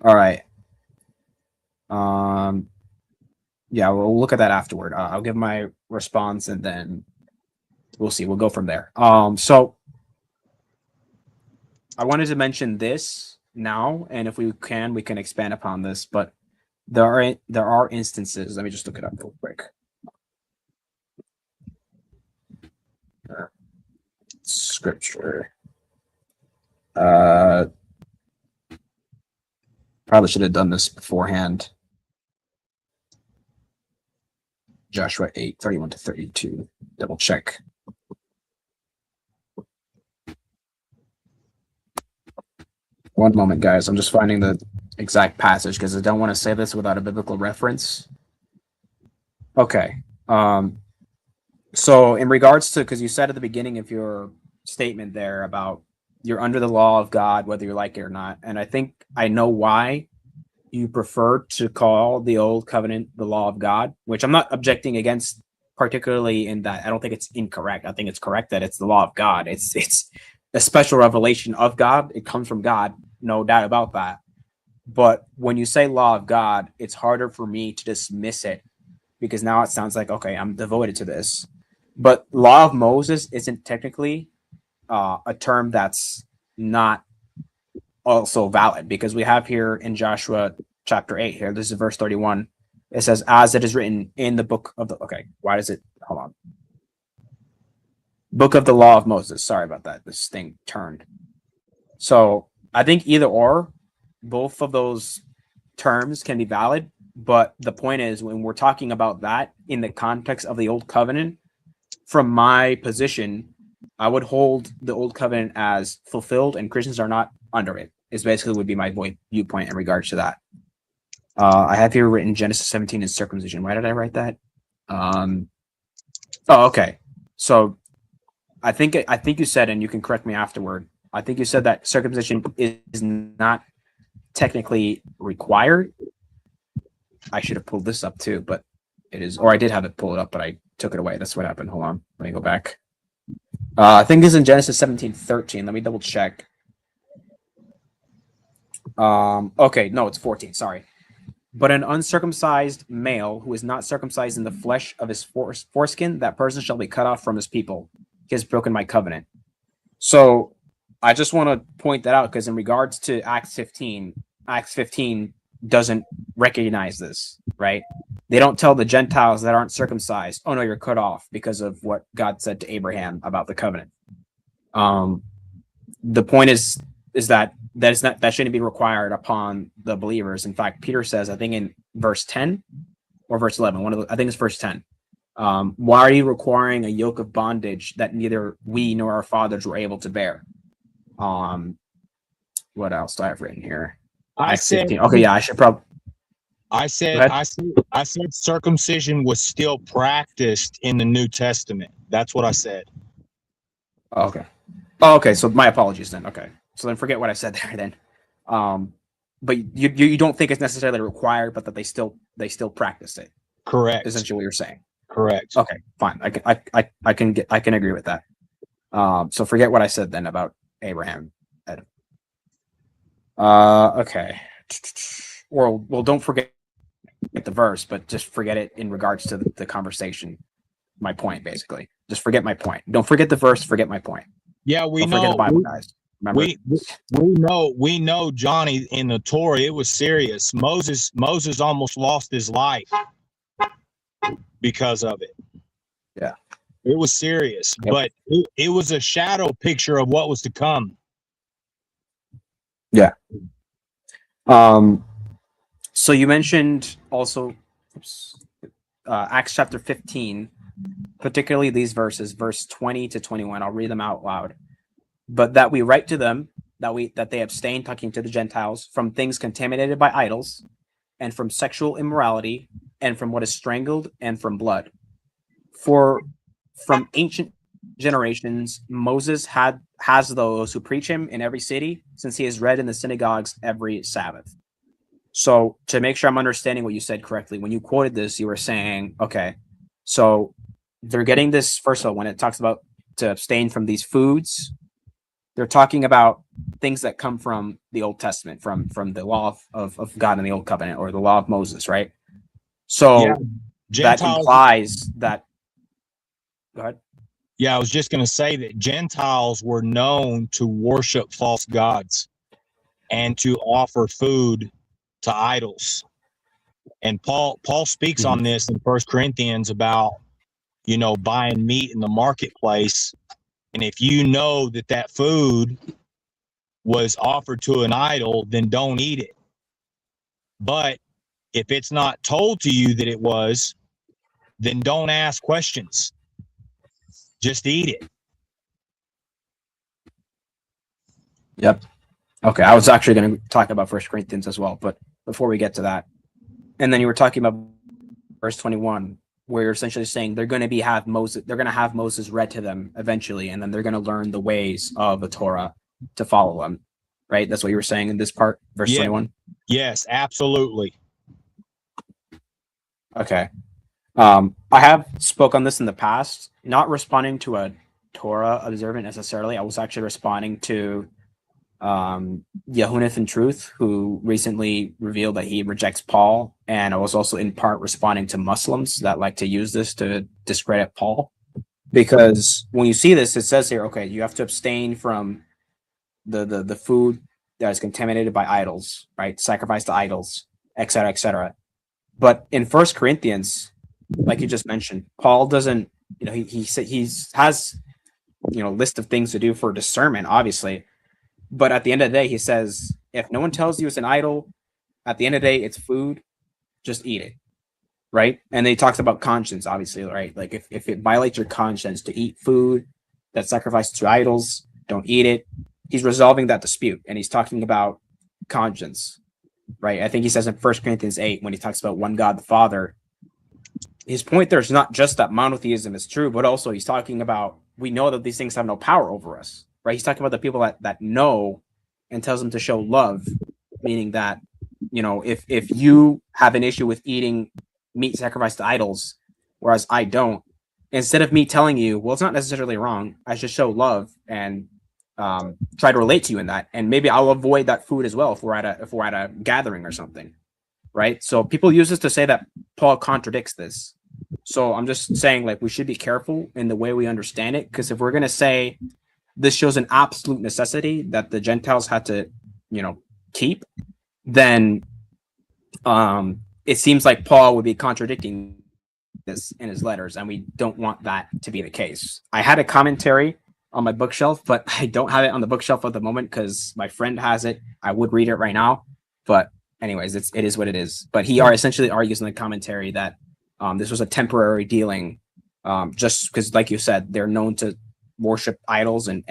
All right. Yeah, we'll look at that afterward. I'll give my response and then we'll see. We'll go from there. So I wanted to mention this now, and if we can expand upon this. But there are instances. Let me just look it up real quick. Scripture. Probably should have done this beforehand. Joshua 8:31-32. Double check. One moment, guys. I'm just finding the exact passage because I don't want to say this without a biblical reference. Okay. So in regards to, because you said at the beginning of your statement there about you're under the law of God, whether you like it or not. And I think I know why you prefer to call the old covenant the law of God, which I'm not objecting against particularly in that. I don't think it's incorrect. I think it's correct that it's the law of God. It's a special revelation of God. It comes from God, no doubt about that. But when you say law of God, it's harder for me to dismiss it because now it sounds like, okay, I'm devoted to this. But law of Moses isn't technically a term that's not also valid, because we have here in Joshua chapter 8 here, this is verse 31. It says, as it is written in the book of the, okay, why does it, hold on. Book of the law of Moses. Sorry about that. This thing turned. So I think either or, both of those terms can be valid. But the point is, when we're talking about that in the context of the old covenant, from my position, I would hold the old covenant as fulfilled and Christians are not under it, is basically would be my viewpoint in regards to that. I have here written Genesis 17 and circumcision. Why did I write that? Oh, okay. So I think you said, and you can correct me afterward, I think you said that circumcision is not technically required. I should have pulled this up too, but it is, or I did have it pulled up, but I took it away. That's what happened. Hold on. Let me go back. I think it's in Genesis 17:13. Let me double check. Okay, no, it's 14. Sorry. But an uncircumcised male who is not circumcised in the flesh of his foreskin, that person shall be cut off from his people. He has broken my covenant. So I just want to point that out because in regards to Acts 15 doesn't recognize this, right? They don't tell the Gentiles that aren't circumcised, oh no, you're cut off because of what God said to Abraham about the covenant. The point is that shouldn't be required upon the believers. In fact, Peter says, I think in verse 10 or verse 11, I think it's verse 10. Why are you requiring a yoke of bondage that neither we nor our fathers were able to bear? What else do I have written here? I said, 15. Okay, yeah, I should probably. I said circumcision was still practiced in the New Testament. That's what I said. Oh, okay. Oh, okay. So my apologies then. Okay. So then forget what I said there then. But you don't think it's necessarily required, but that they still practice it. Correct. Essentially what you're saying. Correct. Okay, fine. I can agree with that. So forget what I said then about Abraham. Okay. Well, don't forget the verse, but just forget it in regards to the conversation. My point, basically. Just forget my point. Don't forget the verse. Forget my point. Yeah, we don't know. Forget the Bible, guys. Remember? We know, Johnny, in the Torah, it was serious. Moses almost lost his life because of it. Yeah, it was serious, yep. But it was a shadow picture of what was to come. Yeah. So you mentioned also Acts chapter 15, particularly these verses, verse 20 to 21. I'll read them out loud. But that we write to them that they abstain, talking to the Gentiles, from things contaminated by idols, and from sexual immorality, and from what is strangled, and from blood. For from ancient generations, Moses has those who preach him in every city, since he is read in the synagogues every Sabbath. So to make sure I'm understanding what you said correctly, when you quoted this, you were saying, okay, so they're getting this, first of all, when it talks about to abstain from these foods, they're talking about things that come from the Old Testament, from the law of God in the Old Covenant, or the law of Moses, right? So Yeah. that Gentiles, implies that. Go ahead. yeah, I was just going to say that Gentiles were known to worship false gods and to offer food to idols. And Paul speaks on this in 1 Corinthians about, you know, buying meat in the marketplace. And if you know that that food was offered to an idol, then don't eat it. But if it's not told to you that it was, then don't ask questions. Just eat it. Yep. Okay, I was actually going to talk about 1 Corinthians as well, but before we get to that, and then you were talking about verse 21, where you're essentially saying they're going to have Moses read to them eventually, and then they're going to learn the ways of the Torah to follow them, right? That's what you were saying in this part, verse 21. Yes, absolutely. Okay. I have spoke on this in the past, not responding to a Torah observant necessarily. I was actually responding to Yehunith in Truth, who recently revealed that he rejects Paul, and I was also in part responding to Muslims that like to use this to discredit Paul, because when you see this, it says here, okay, you have to abstain from the food that is contaminated by idols, right? Sacrifice to idols, etc., etc. But in 1 Corinthians, like you just mentioned, Paul doesn't, you know, he has, you know, list of things to do for discernment, obviously. But at the end of the day, he says, if no one tells you it's an idol, at the end of the day, it's food, just eat it, right? And then he talks about conscience, obviously, right? Like if it violates your conscience to eat food that's sacrificed to idols, don't eat it. He's resolving that dispute, and he's talking about conscience, right? I think he says in 1 Corinthians 8, when he talks about one God, the Father, his point there is not just that monotheism is true, but also he's talking about, we know that these things have no power over us, right? He's talking about the people that know, and tells them to show love, meaning that, you know, if you have an issue with eating meat sacrificed to idols, whereas I don't, instead of me telling you, well, it's not necessarily wrong, I should show love and try to relate to you in that, and maybe I'll avoid that food as well if we're at a gathering or something, right? So people use this to say that Paul contradicts this. So I'm just saying, like, we should be careful in the way we understand it, because if we're going to say this shows an absolute necessity that the Gentiles had to, you know, keep, then it seems like Paul would be contradicting this in his letters, and we don't want that to be the case. I had a commentary on my bookshelf, but I don't have it on the bookshelf at the moment because my friend has it. I would read it right now, but anyways, it is what it is. But he essentially argues in the commentary that this was a temporary dealing, just because, like you said, they're known to worship idols and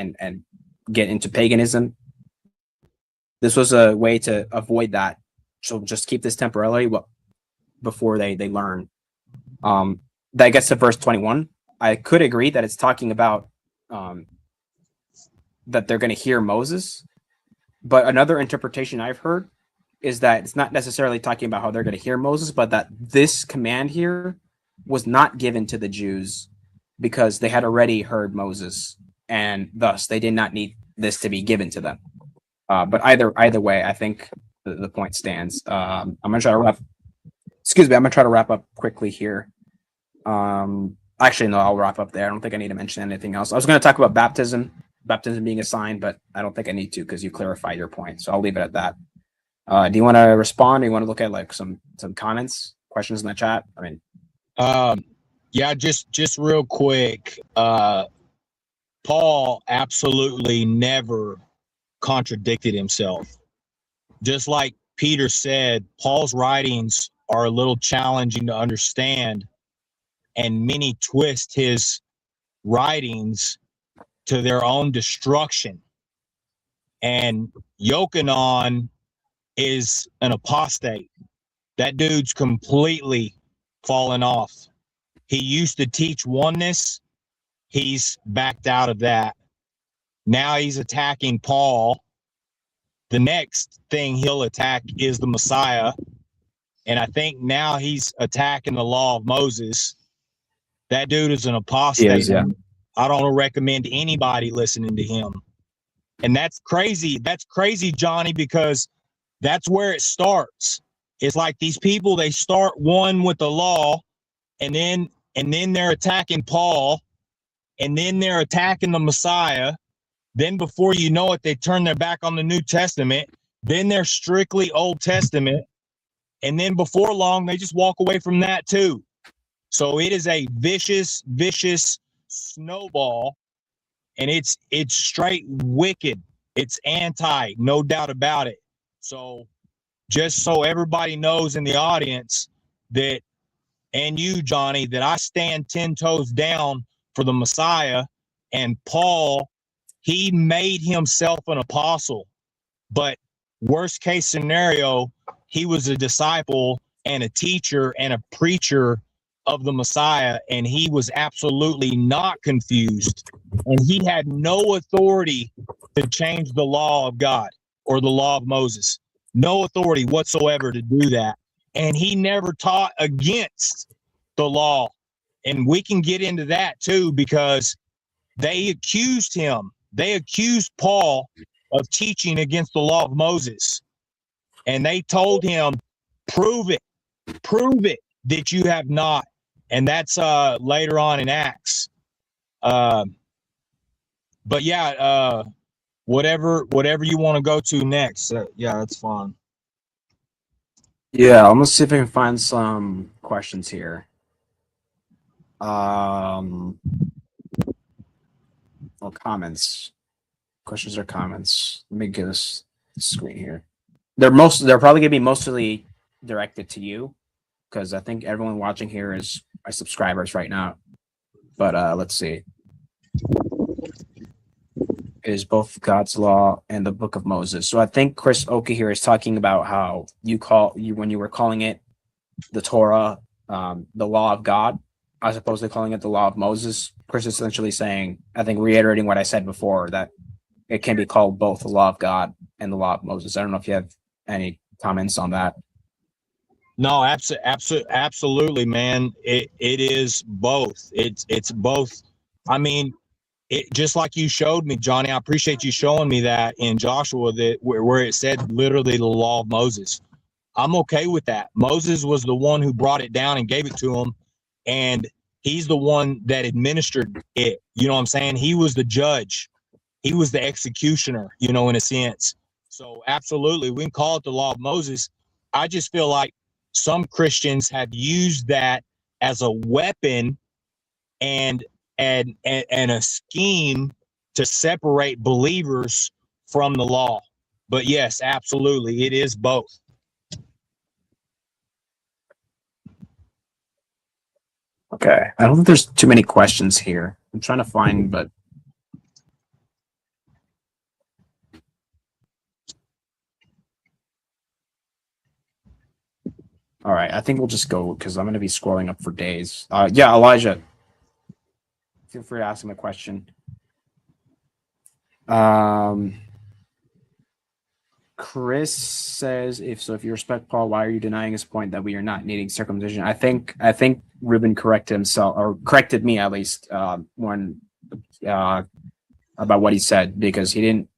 get into paganism. This was a way to avoid that. So just keep this temporarily before they learn. That gets to verse 21. I could agree that it's talking about that they're going to hear Moses, but another interpretation I've heard is that it's not necessarily talking about how they're going to hear Moses, but that this command here was not given to the Jews because they had already heard Moses, and thus they did not need this to be given to them. But either way, I think the point stands. I'm gonna try to wrap. Excuse me. I'm gonna try to wrap up quickly here. Actually, no, I'll wrap up there. I don't think I need to mention anything else. I was going to talk about baptism being a sign, but I don't think I need to because you clarified your point. So I'll leave it at that. Do you want to respond? Or you want to look at like some comments, questions in the chat? I mean, yeah, just real quick. Paul absolutely never contradicted himself. Just like Peter said, Paul's writings are a little challenging to understand, and many twist his writings to their own destruction. And Yochanan is an apostate. That dude's completely fallen off. He used to teach oneness. He's backed out of that. Now he's attacking Paul. The next thing he'll attack is the Messiah. And I think now he's attacking the law of Moses. That dude is an apostate. yeah. I don't recommend anybody listening to him. And that's crazy. That's crazy, Johnny, because that's where it starts. It's like these people, they start one with the law, and then they're attacking Paul, and then they're attacking the Messiah. Then before you know it, they turn their back on the New Testament. Then they're strictly Old Testament. And then before long, they just walk away from that too. So it is a vicious, vicious snowball, and it's straight wicked. It's anti, no doubt about it. So just so everybody knows in the audience that, and you, Johnny, that I stand 10 toes down for the Messiah. And Paul, he made himself an apostle, but worst case scenario, he was a disciple and a teacher and a preacher of the Messiah, and he was absolutely not confused, and he had no authority to change the law of God or the law of Moses. No authority whatsoever to do that. And he never taught against the law. And we can get into that too, because they accused him. They accused Paul of teaching against the law of Moses. And they told him, prove it that you have not. And that's later on in Acts. But yeah, whatever you want to go to next. Yeah, that's fine. Yeah, I'm gonna see if I can find some questions here. Well, comments. Questions or comments. Let me get this screen here. They're probably gonna be mostly directed to you, because I think everyone watching here is my subscribers right now. But let's see. It is both God's law and the book of Moses. So I think Chris Oki here is talking about how when you were calling it the Torah, the law of God, as opposed to calling it the law of Moses. Chris is essentially saying, I think reiterating what I said before, that it can be called both the law of God and the law of Moses. I don't know if you have any comments on that. No, absolutely, man. It is both. It's both. I mean, it just like you showed me, Johnny. I appreciate you showing me that in Joshua, that where it said literally the law of Moses. I'm okay with that. Moses was the one who brought it down and gave it to him, and he's the one that administered it. You know what I'm saying? He was the judge. He was the executioner, you know, in a sense. So absolutely, we can call it the law of Moses. I just feel like some Christians have used that as a weapon and a scheme to separate believers from the law. But yes, absolutely, it is both. Okay. I don't think there's too many questions here. I'm trying to find, but all right, I think we'll just go, because I'm going to be scrolling up for days. Yeah, Elijah, feel free to ask him a question. Chris says, if you respect Paul, why are you denying his point that we are not needing circumcision? I think Reuben corrected himself, or corrected me at least, when about what he said, because he didn't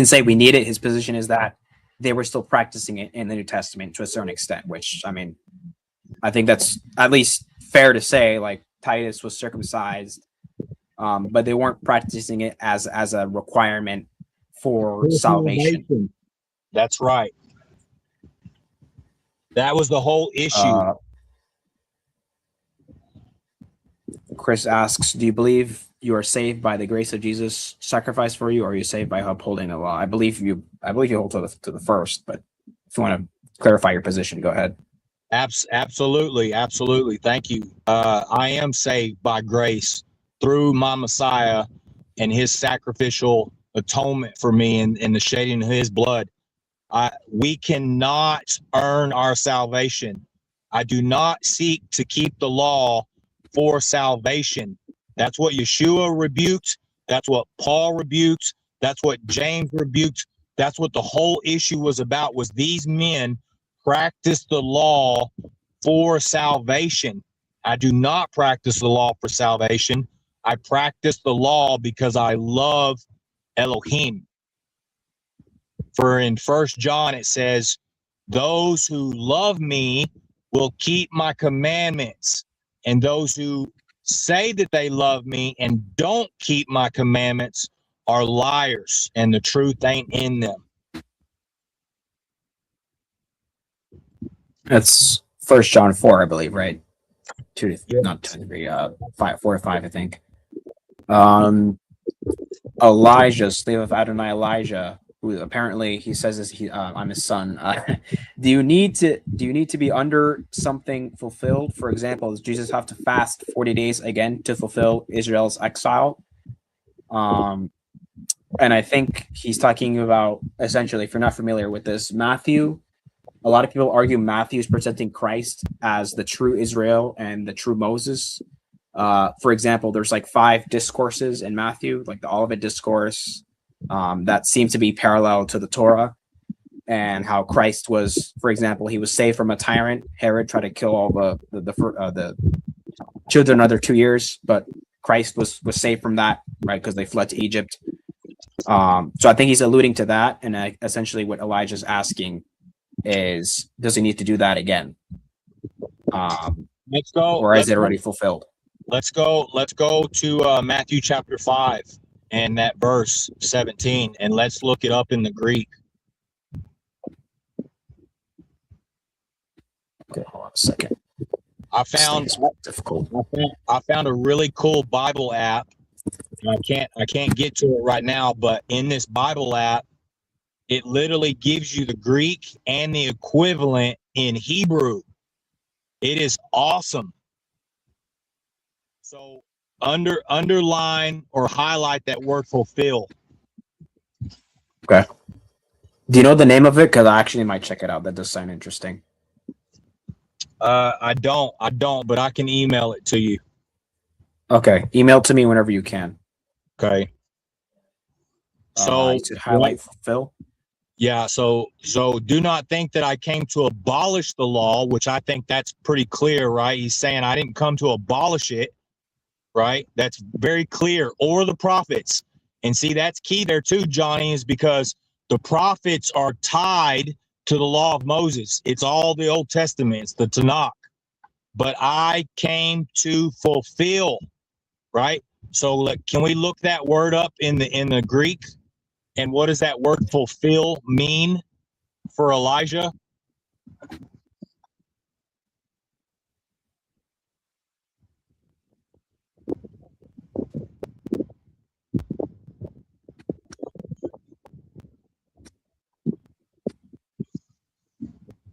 say we need it. His position is that they were still practicing it in the New Testament to a certain extent, which, I mean, I think that's at least fair to say. Like, Titus was circumcised, but they weren't practicing it as a requirement for salvation. That's right. That was the whole issue. Chris asks, do you believe you are saved by the grace of Jesus' sacrifice for you, or are you saved by upholding the law? I believe you hold to the first, but if you want to clarify your position, go ahead. Absolutely. Thank you. I am saved by grace through my Messiah and his sacrificial atonement for me and the shedding of his blood. We cannot earn our salvation. I do not seek to keep the law for salvation. That's what Yeshua rebuked. That's what Paul rebuked. That's what James rebuked. That's what the whole issue was about, was these men practice the law for salvation. I do not practice the law for salvation. I practice the law because I love Elohim. For in 1 John it says, those who love me will keep my commandments, and those who say that they love me and don't keep my commandments are liars, and the truth ain't in them. That's 1 John 4, I believe, right? 2 to Yes. not 2 to 3, 4 to 5, I think. Elijah, slave of Adonai Elijah, who apparently he says is I'm his son. Do you need to be under something fulfilled? For example, does Jesus have to fast 40 days again to fulfill Israel's exile? And I think he's talking about, essentially, if you're not familiar with this, Matthew. A lot of people argue Matthew is presenting Christ as the true Israel and the true Moses. For example, there's like 5 discourses in Matthew, like the Olivet Discourse, that seem to be parallel to the Torah, and how Christ was, for example, he was saved from a tyrant. Herod tried to kill all the children another 2 years, but Christ was saved from that, right? Because they fled to Egypt. So I think he's alluding to that, and essentially what Elijah's asking is, does he need to do that again? Let's go. Or is it already fulfilled? Let's go to Matthew chapter 5 and that verse 17, and let's look it up in the Greek. Okay, hold on a second. I found a really cool Bible app. And I can't get to it right now, but in this Bible app, it literally gives you the Greek and the equivalent in Hebrew. It is awesome. So underline or highlight that word fulfill. Okay. Do you know the name of it? Because I actually might check it out. That does sound interesting. I don't, but I can email it to you. Okay. Email to me whenever you can. Okay. So to highlight fulfill. Yeah, so do not think that I came to abolish the law, which I think that's pretty clear, right? He's saying I didn't come to abolish it, right? That's very clear. Or the prophets. And see, that's key there too, Johnny, is because the prophets are tied to the law of Moses. It's all the Old Testament, it's the Tanakh. But I came to fulfill, right? So can we look that word up in the Greek? And what does that word fulfill mean for Elijah?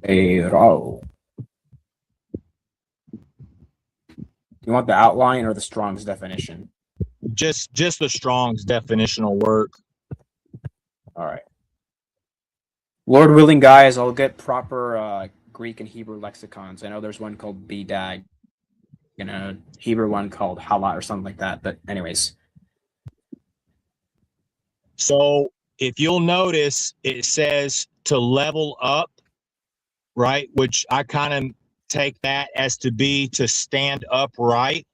You want the outline or the Strong's definition? Just the Strong's definitional work. All right. Lord willing, guys, I'll get proper Greek and Hebrew lexicons. I know there's one called BDAG, Hebrew one called Hala or something like that. But anyways. So if you'll notice, it says to level up, right? Which I kind of take that as to be to stand upright,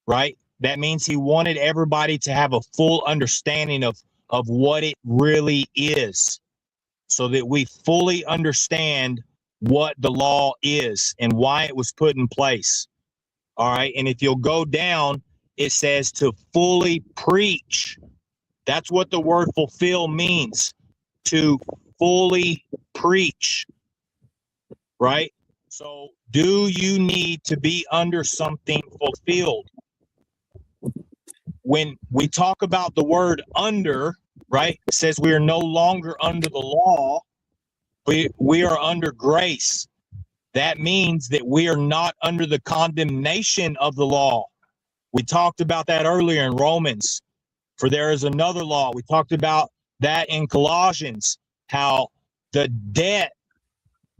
right? That means he wanted everybody to have a full understanding of what it really is, so that we fully understand what the law is and why it was put in place. All right. And if you'll go down, it says to fully preach. That's what the word fulfill means, to fully preach. Right? So do you need to be under something fulfilled? When we talk about the word under, right, it says we are no longer under the law, we are under grace. That means that we are not under the condemnation of the law. We talked about that earlier in Romans. For there is another law. We talked about that in Colossians, how the debt,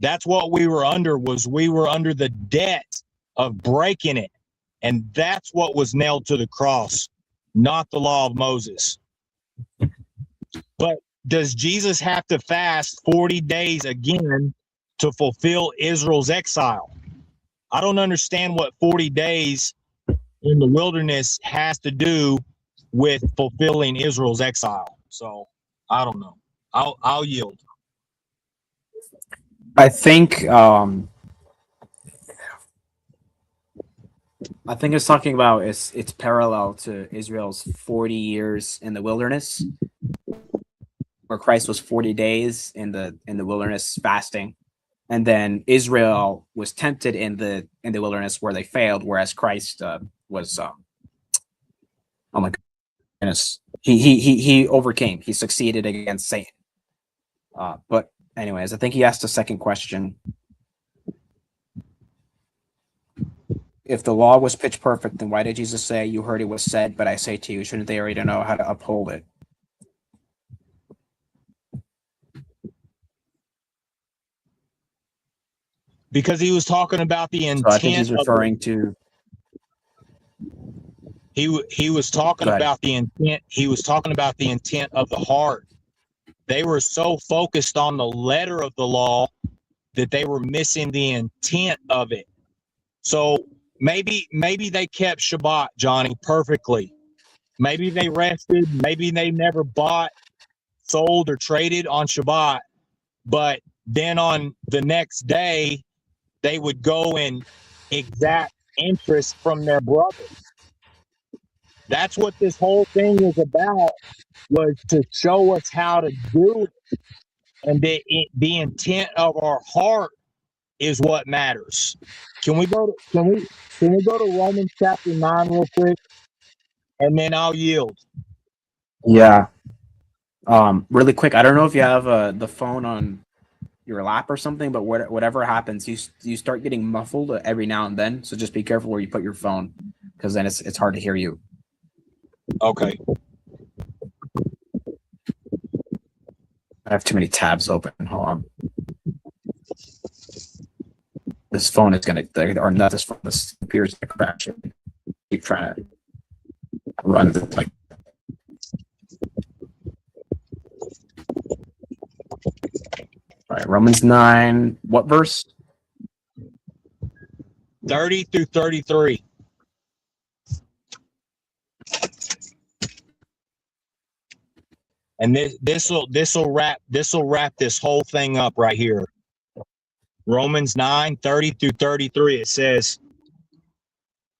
that's what we were under, we were under the debt of breaking it. And that's what was nailed to the cross, not the law of Moses. But does Jesus have to fast 40 days again to fulfill Israel's exile? I don't understand what 40 days in the wilderness has to do with fulfilling Israel's exile. So I don't know. I'll yield. I think it's talking about it's parallel to Israel's 40 years in the wilderness, where Christ was 40 days in the wilderness fasting, and then Israel was tempted in the wilderness where they failed, whereas Christ was oh my goodness, he overcame, he succeeded against Satan. But anyways, I think he asked a second question. If the law was pitch perfect, then why did Jesus say, "You heard it was said, but I say to you"? Shouldn't they already know how to uphold it? Because he was talking about the intent. So I think he's referring to. He was talking about the intent. He was talking about the intent of the heart. They were so focused on the letter of the law that they were missing the intent of it. So maybe they kept Shabbat, Johnny, perfectly. Maybe they rested. Maybe they never bought, sold, or traded on Shabbat. But then on the next day, they would go and exact interest from their brothers. That's what this whole thing was about, was to show us how to do it. And the intent of our heart is what matters. Can we go to Romans chapter 9 real quick? And then I'll yield. Yeah. Really quick, I don't know if you have the phone on your lap or something, but whatever happens, you start getting muffled every now and then. So just be careful where you put your phone, because then it's hard to hear you. Okay. I have too many tabs open. Hold on. This phone is gonna, or not this phone, this computer's gonna crash. Keep trying to run the like. All right, Romans 9. What verse? 30 through 33. And this will wrap this whole thing up right here. Romans 9, 30 through 33. It says,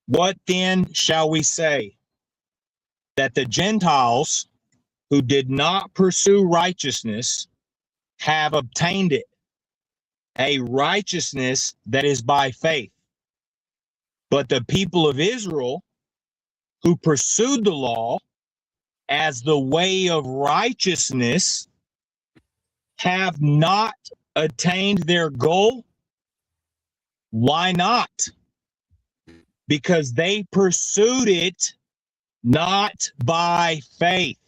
"What then shall we say? That the Gentiles who did not pursue righteousness have obtained it, a righteousness that is by faith. But the people of Israel who pursued the law as the way of righteousness have not attained their goal." Why not? Because they pursued it not by faith,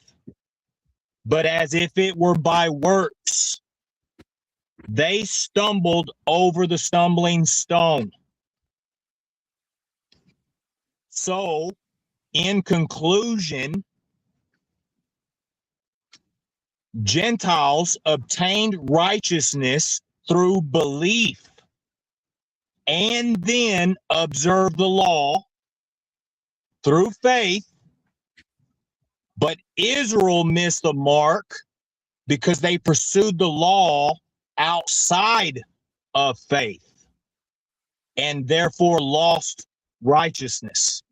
but as if it were by works. They stumbled over the stumbling stone. So, in conclusion, Gentiles obtained righteousness through belief and then observed the law through faith, but Israel missed the mark because they pursued the law outside of faith and therefore lost righteousness.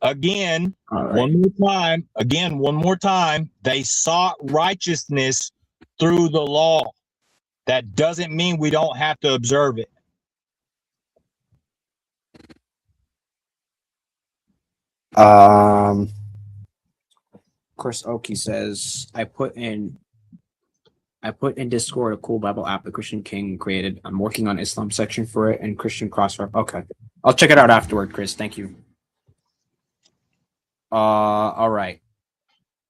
Again, one more time, they sought righteousness through the law. That doesn't mean we don't have to observe it. Chris Oakey says, I put in Discord a cool Bible app that Christian King created. I'm working on Islam section for it and Christian crossref. Okay, I'll check it out afterward, Chris. Thank you. All right.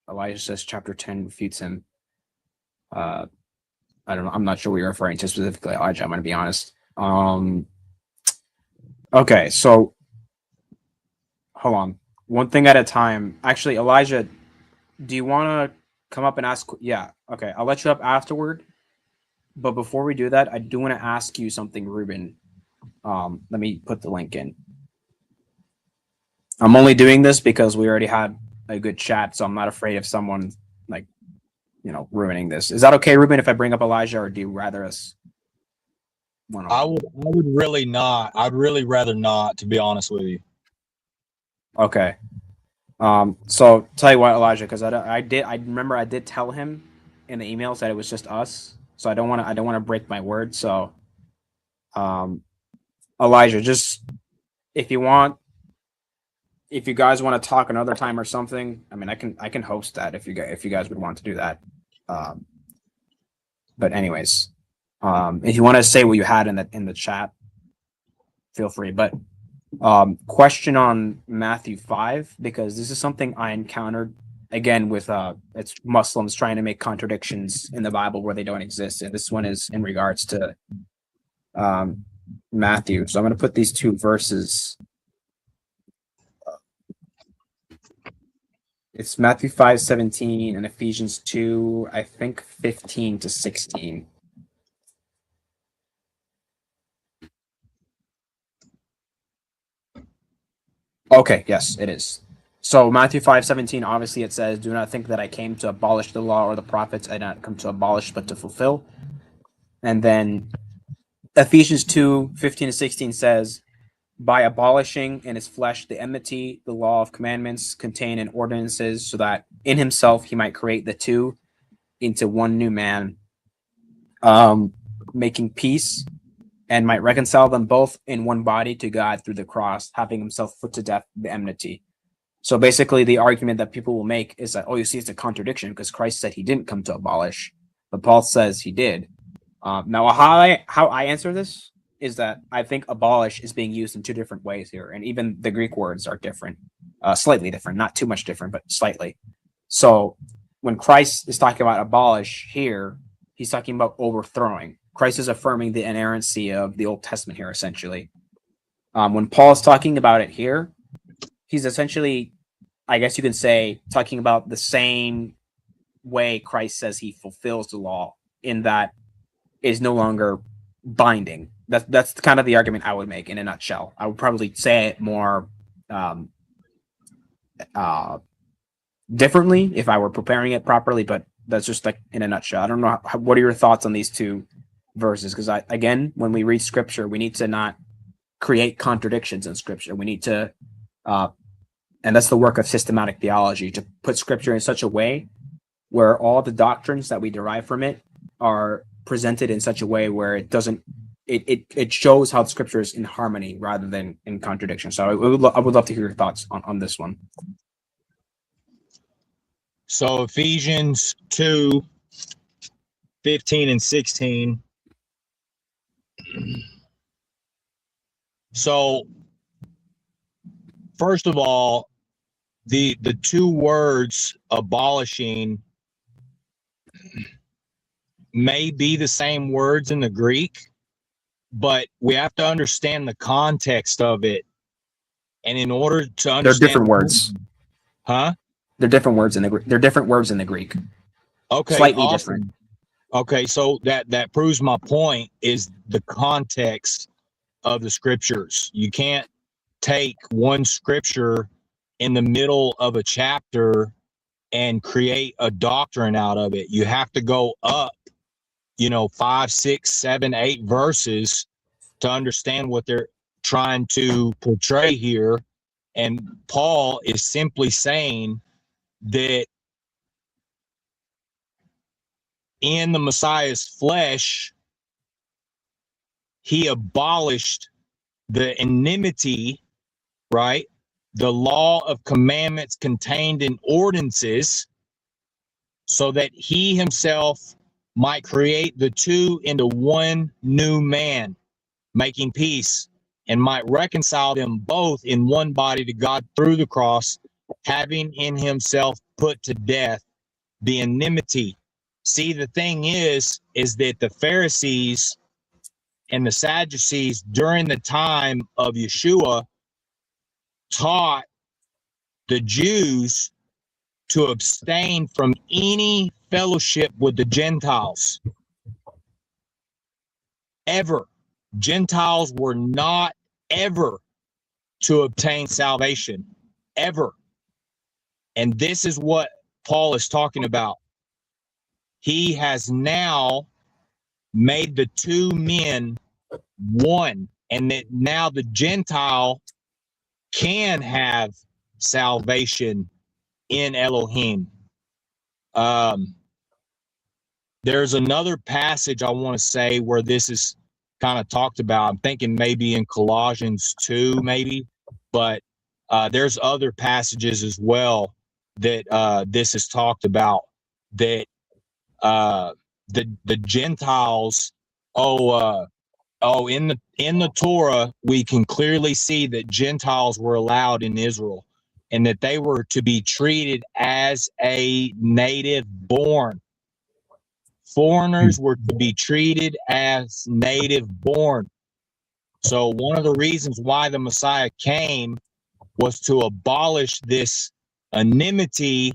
Elijah says chapter 10 refutes him. I don't know. I'm not sure what you're referring to specifically, Elijah. I'm going to be honest. Okay, so hold on. One thing at a time. Actually, Elijah, do you want to come up and ask? Yeah. Okay, I'll let you up afterward. But before we do that, I do want to ask you something, Reuben. Let me put the link in. I'm only doing this because we already had a good chat, so I'm not afraid of someone like, ruining this. Is that okay, Reuben, if I bring up Elijah, or do you rather us I would really not. I'd really rather not, to be honest with you. Okay. So tell you what, Elijah, because I remember I did tell him in the emails that it was just us, so I don't want to break my word. So, Elijah, just if you guys want to talk another time or something, I mean, I can host that if you guys would want to do that. But anyways, if you want to say what you had in the chat, feel free. But question on Matthew 5, because this is something I encountered again with it's Muslims trying to make contradictions in the Bible where they don't exist, and this one is in regards to Matthew. So I'm going to put these two verses. It's Matthew 5:17 and Ephesians 2, I think 15 to 16. Okay, yes, it is. So Matthew 5:17, obviously it says, "Do not think that I came to abolish the law or the prophets. I did not come to abolish, but to fulfill." And then Ephesians 2:15 to 16 says, "By abolishing in his flesh the enmity, the law of commandments contained in ordinances, so that in himself he might create the two into one new man, making peace, and might reconcile them both in one body to God through the cross, having himself put to death the enmity." So basically, the argument that people will make is that, oh, you see, it's a contradiction because Christ said he didn't come to abolish, but Paul says he did. Now, how I answer this is that I think abolish is being used in two different ways here, and even the Greek words are different, slightly different, not too much different, but slightly. So when Christ is talking about abolish here, he's talking about overthrowing. Christ is affirming the inerrancy of the Old Testament here, essentially. When Paul is talking about it here, he's essentially, I guess you can say, talking about the same way Christ says he fulfills the law, in that is no longer binding. That's kind of the argument I would make in a nutshell. I would probably say it more differently if I were preparing it properly, but that's just like in a nutshell. I don't know what are your thoughts on these two verses, because again, when we read scripture, we need to not create contradictions in scripture. We need to and that's the work of systematic theology, to put scripture in such a way where all the doctrines that we derive from it are presented in such a way where it shows how the scripture is in harmony rather than in contradiction. So I would love to hear your thoughts on this one. So Ephesians 2:15 and 16. So first of all, the two words abolishing may be the same words in the Greek, but we have to understand the context of it. And in order to understand, they're different words. Huh? They're different words in the Greek. They're different words in the Greek. Okay, slightly awesome. Different. Okay, so that proves my point, is the context of the scriptures. You can't take one scripture in the middle of a chapter and create a doctrine out of it. You have to go up, 5, 6, 7, 8 verses to understand what they're trying to portray here. And Paul is simply saying that in the Messiah's flesh, he abolished the enmity, right? The law of commandments contained in ordinances, so that he himself might create the two into one new man, making peace, and might reconcile them both in one body to God through the cross, having in himself put to death the enmity. See, the thing is that the Pharisees and the Sadducees during the time of Yeshua taught the Jews to abstain from any fellowship with the Gentiles. Ever. Gentiles were not ever to obtain salvation. ever. And this is what Paul is talking about. He has now made the two men one, and that now the Gentile can have salvation in Elohim. There's another passage I want to say where this is kind of talked about. I'm thinking maybe in Colossians 2, maybe, but there's other passages as well that this is talked about, that the Gentiles, in the Torah we can clearly see that Gentiles were allowed in Israel, and that they were to be treated as a native born. Foreigners were to be treated as native born. So one of the reasons why the Messiah came was to abolish this enmity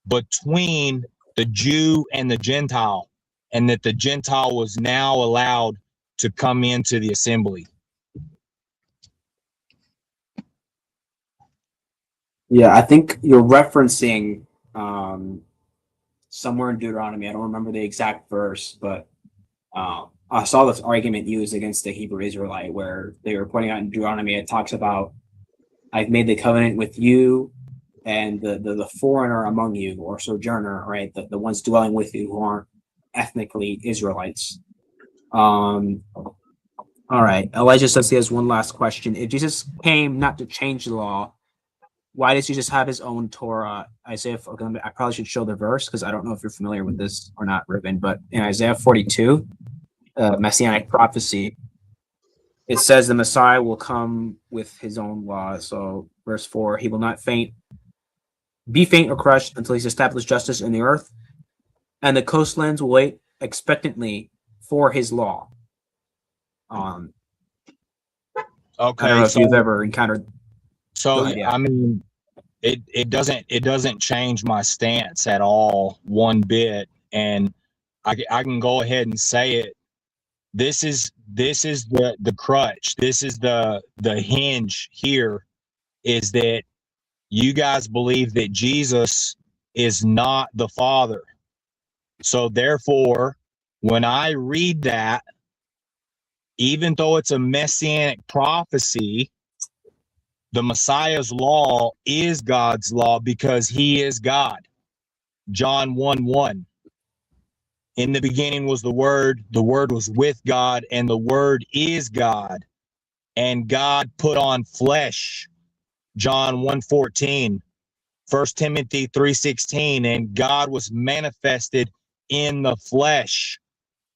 between the Jew and the Gentile, and that the Gentile was now allowed to come into the assembly. Yeah, I think you're referencing somewhere in Deuteronomy. I don't remember the exact verse, but I saw this argument used against the Hebrew Israelite where they were pointing out in Deuteronomy, it talks about, I've made the covenant with you and the foreigner among you, or sojourner, right? The ones dwelling with you who aren't ethnically Israelites. All right. Elijah says he has one last question. If Jesus came not to change the law, why does Jesus have his own Torah? Isaiah, I probably should show the verse because I don't know if you're familiar with this or not, Reuben, but in Isaiah 42, Messianic prophecy, it says the Messiah will come with his own law. So verse 4, he will not be faint or crushed until he's established justice in the earth, and the coastlands will wait expectantly for his law. Okay, I don't know if you've ever encountered. So ahead, yeah. I mean, it doesn't change my stance at all one bit, and I can go ahead and say it. This is the crutch. This is the hinge here, is that you guys believe that Jesus is not the Father. So therefore, when I read that, even though it's a messianic prophecy, the Messiah's law is God's law because he is God. John 1:1. In the beginning was the Word was with God, and the Word is God. And God put on flesh. John 1:14. 1 Timothy 3:16. And God was manifested in the flesh.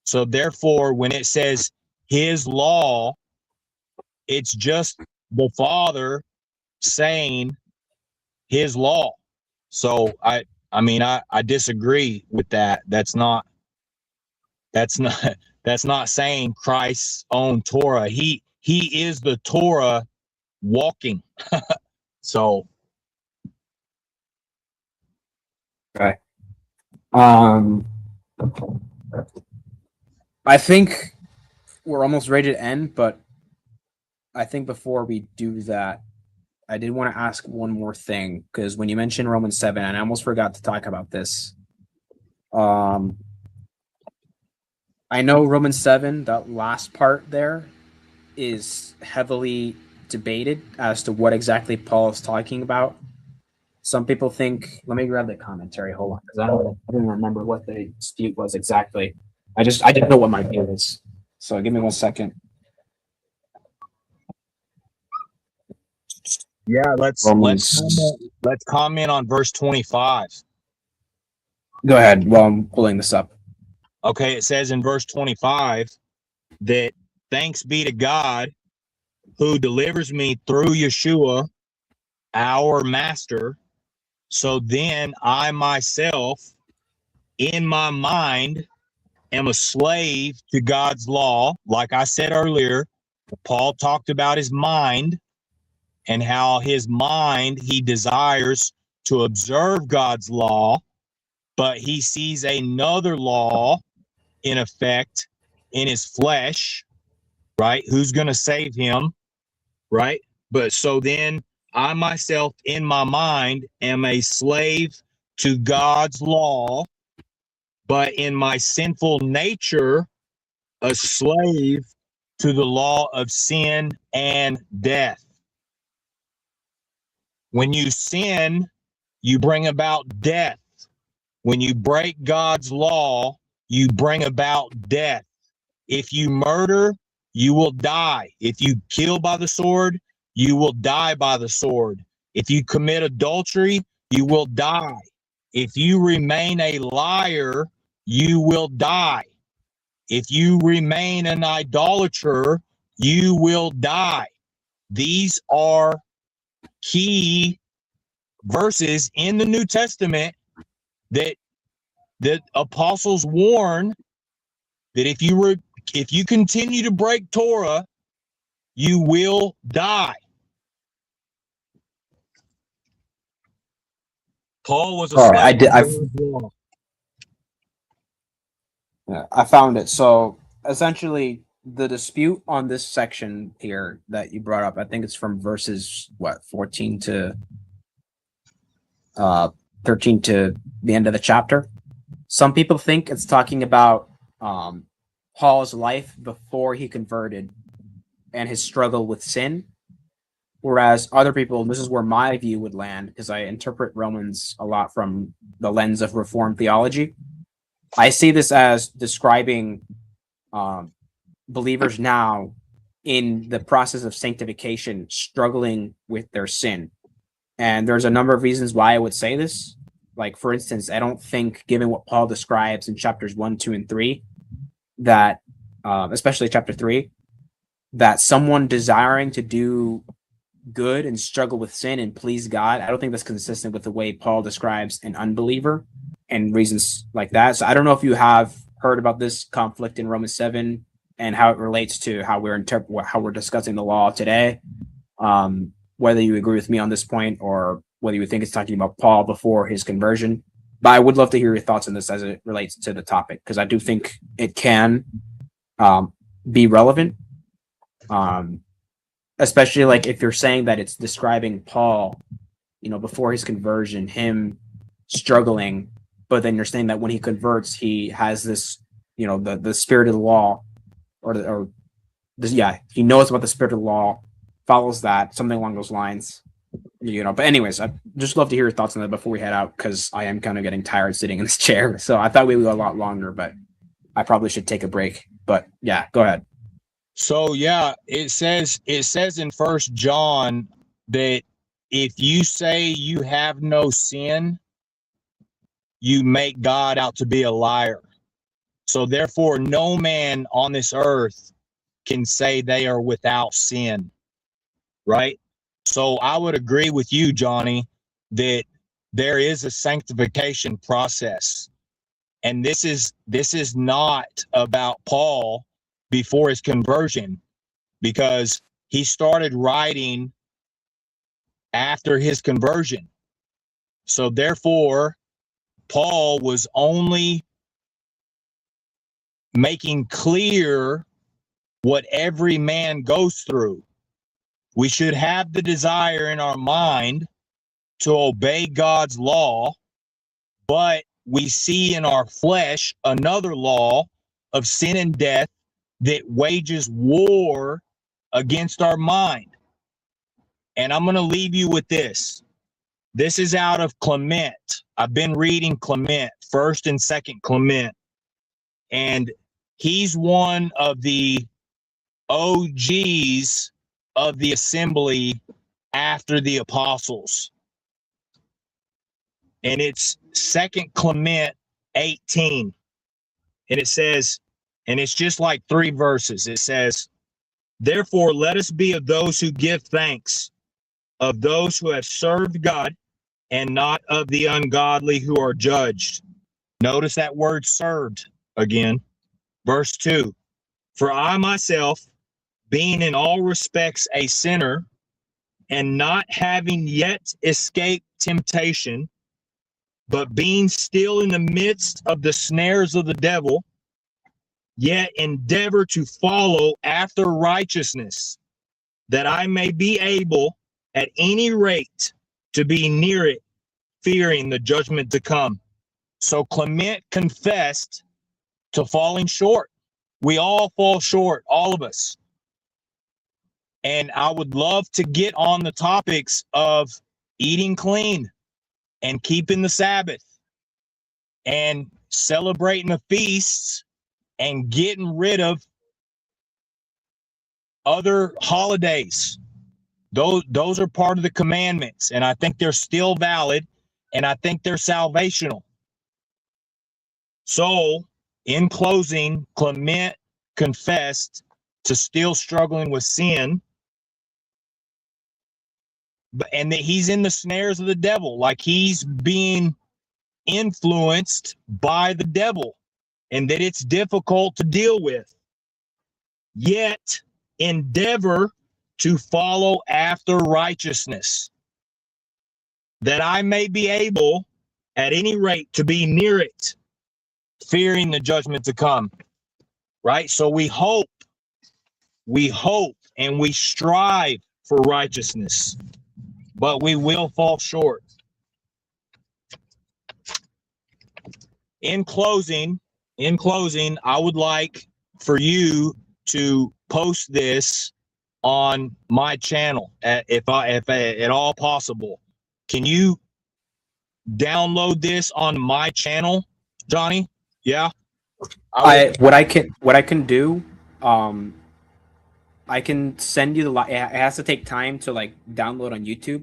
So therefore, when it says his law, it's just the Father saying his law. So I disagree with that. That's not saying Christ's own Torah. He is the Torah walking. So okay. I think we're almost ready to end, but I think before we do that, I did want to ask one more thing, because when you mentioned Romans 7, and I almost forgot to talk about this. I know Romans 7, that last part there, is heavily debated as to what exactly Paul is talking about. Some people think, let me grab the commentary, hold on, because I didn't remember what the dispute was exactly. I didn't know what my view is. So give me 1 second. Yeah, let's comment on verse 25. Go ahead while I'm pulling this up. Okay, it says in verse 25 that thanks be to God who delivers me through Yeshua, our master. So then I myself, in my mind, am a slave to God's law. Like I said earlier, Paul talked about his mind and how his mind, he desires to observe God's law, but he sees another law in effect in his flesh, right? Who's going to save him, right? But so then I myself in my mind am a slave to God's law, but in my sinful nature, a slave to the law of sin and death. When you sin, you bring about death. When you break God's law, you bring about death. If you murder, you will die. If you kill by the sword, you will die by the sword. If you commit adultery, you will die. If you remain a liar, you will die. If you remain an idolater, you will die. These are key verses in the New Testament that apostles warn that if you continue to break Torah, you will die. Paul was a All right, slave to God's law. Yeah, I found it. So essentially, the dispute on this section here that you brought up, I think it's from verses 14 to 13 to the end of the chapter. Some people think it's talking about Paul's life before he converted and his struggle with sin, whereas other people, and this is where my view would land, because I interpret Romans a lot from the lens of Reformed theology. I see this as describing believers now in the process of sanctification, struggling with their sin. And there's a number of reasons why I would say this. Like, for instance, I don't think, given what Paul describes in chapters 1, 2, and 3, that, especially chapter 3, that someone desiring to do good and struggle with sin and please God, I don't think that's consistent with the way Paul describes an unbeliever and reasons like that. So I don't know if you have heard about this conflict in Romans 7 and how it relates to how we're discussing the law today. Whether you agree with me on this point or whether you think it's talking about Paul before his conversion. But I would love to hear your thoughts on this as it relates to the topic, because I do think it can be relevant. Especially like if you're saying that it's describing Paul, before his conversion, him struggling, but then you're saying that when he converts, he has this, the spirit of the law, he knows about the spirit of the law, follows that, something along those lines, But anyways, I'd just love to hear your thoughts on that before we head out, because I am kind of getting tired sitting in this chair. So I thought we would go a lot longer, but I probably should take a break. But yeah, go ahead. So yeah, it says in 1 John that if you say you have no sin, you make God out to be a liar. So therefore, no man on this earth can say they are without sin, right? So I would agree with you, Johnny, that there is a sanctification process. And this is not about Paul before his conversion, because he started writing after his conversion. So therefore, Paul was only making clear what every man goes through. We should have the desire in our mind to obey God's law, but we see in our flesh another law of sin and death that wages war against our mind. And I'm going to leave you with this. This is out of Clement. I've been reading Clement, 1st and 2nd Clement. And he's one of the OGs of the assembly after the apostles. And it's 2nd Clement 18. And it says, and it's just like 3 verses. It says, therefore, let us be of those who give thanks, of those who have served God, and not of the ungodly who are judged. Notice that word served again. Verse 2, for I myself, being in all respects a sinner, and not having yet escaped temptation, but being still in the midst of the snares of the devil, yet endeavor to follow after righteousness, that I may be able at any rate to be near it, fearing the judgment to come. So Clement confessed to falling short. We all fall short, all of us. And I would love to get on the topics of eating clean and keeping the Sabbath and celebrating the feasts and getting rid of other holidays. Those are part of the commandments, and I think they're still valid, and I think they're salvational. So, in closing, Clement confessed to still struggling with sin, and that he's in the snares of the devil, like he's being influenced by the devil, and that it's difficult to deal with. Yet, endeavor to follow after righteousness, that I may be able, at any rate, to be near it, fearing the judgment to come. Right? So we hope, and we strive for righteousness, but we will fall short. In closing, I would like for you to post this on my channel, if at all possible. Can you download this on my channel, Johnny? Yeah. What I can do, I can send you the it has to take time to like download on YouTube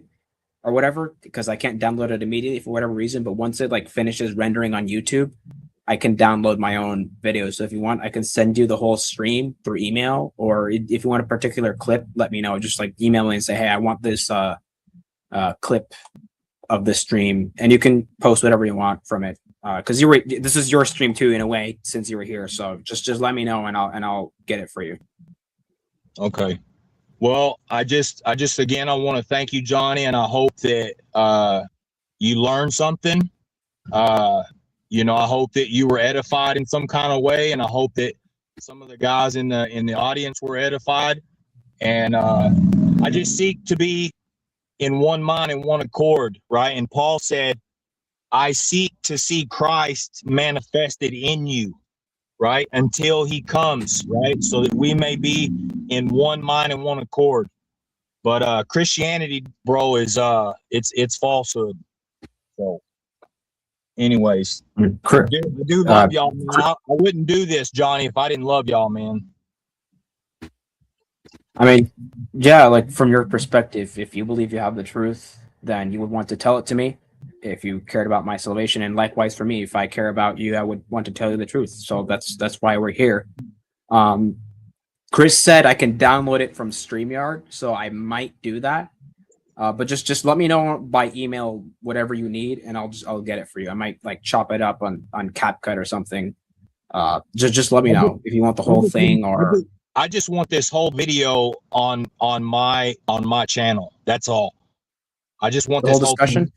or whatever, because I can't download it immediately for whatever reason. But once it like finishes rendering on YouTube, I can download my own videos. So if you want, I can send you the whole stream through email, or if you want a particular clip, let me know. Just like email me and say, hey, I want this clip of the stream, and you can post whatever you want from it. Because this is your stream too, in a way, since you were here. So just let me know, and I'll get it for you. Okay. Well, I just again, I want to thank you, Johnny, and I hope that you learned something. I hope that you were edified in some kind of way, and I hope that some of the guys in the audience were edified. And I just seek to be in one mind and one accord, right? And Paul said, I seek to see Christ manifested in you, right? Until he comes, right? So that we may be in one mind and one accord. But Christianity, bro, is it's falsehood. So anyways, I do love y'all, man. I wouldn't do this, Johnny, if I didn't love y'all, man. I mean, yeah, like from your perspective, if you believe you have the truth, then you would want to tell it to me if you cared about my salvation. And likewise for me, if I care about you, I would want to tell you the truth. So that's why we're here. Chris said I can download it from StreamYard, so I might do that. But just let me know by email whatever you need, and I'll get it for you. I might like chop it up on CapCut or something. Just let me know if you want the whole thing, or I just want this whole video on my channel. That's all. I just want the whole discussion. Thing,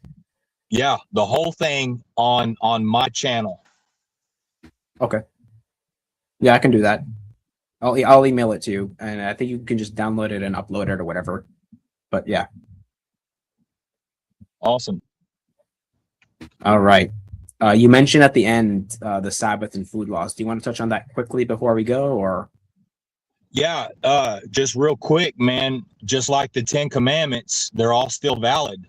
yeah, the whole thing on my channel. Okay. Yeah, I can do that. I'll email it to you, and I think you can just download it and upload it or whatever. But yeah. Awesome. All right. You mentioned at the end the Sabbath and food laws. Do you want to touch on that quickly before we go, or? Yeah, just real quick, man. Just like the 10 Commandments, they're all still valid.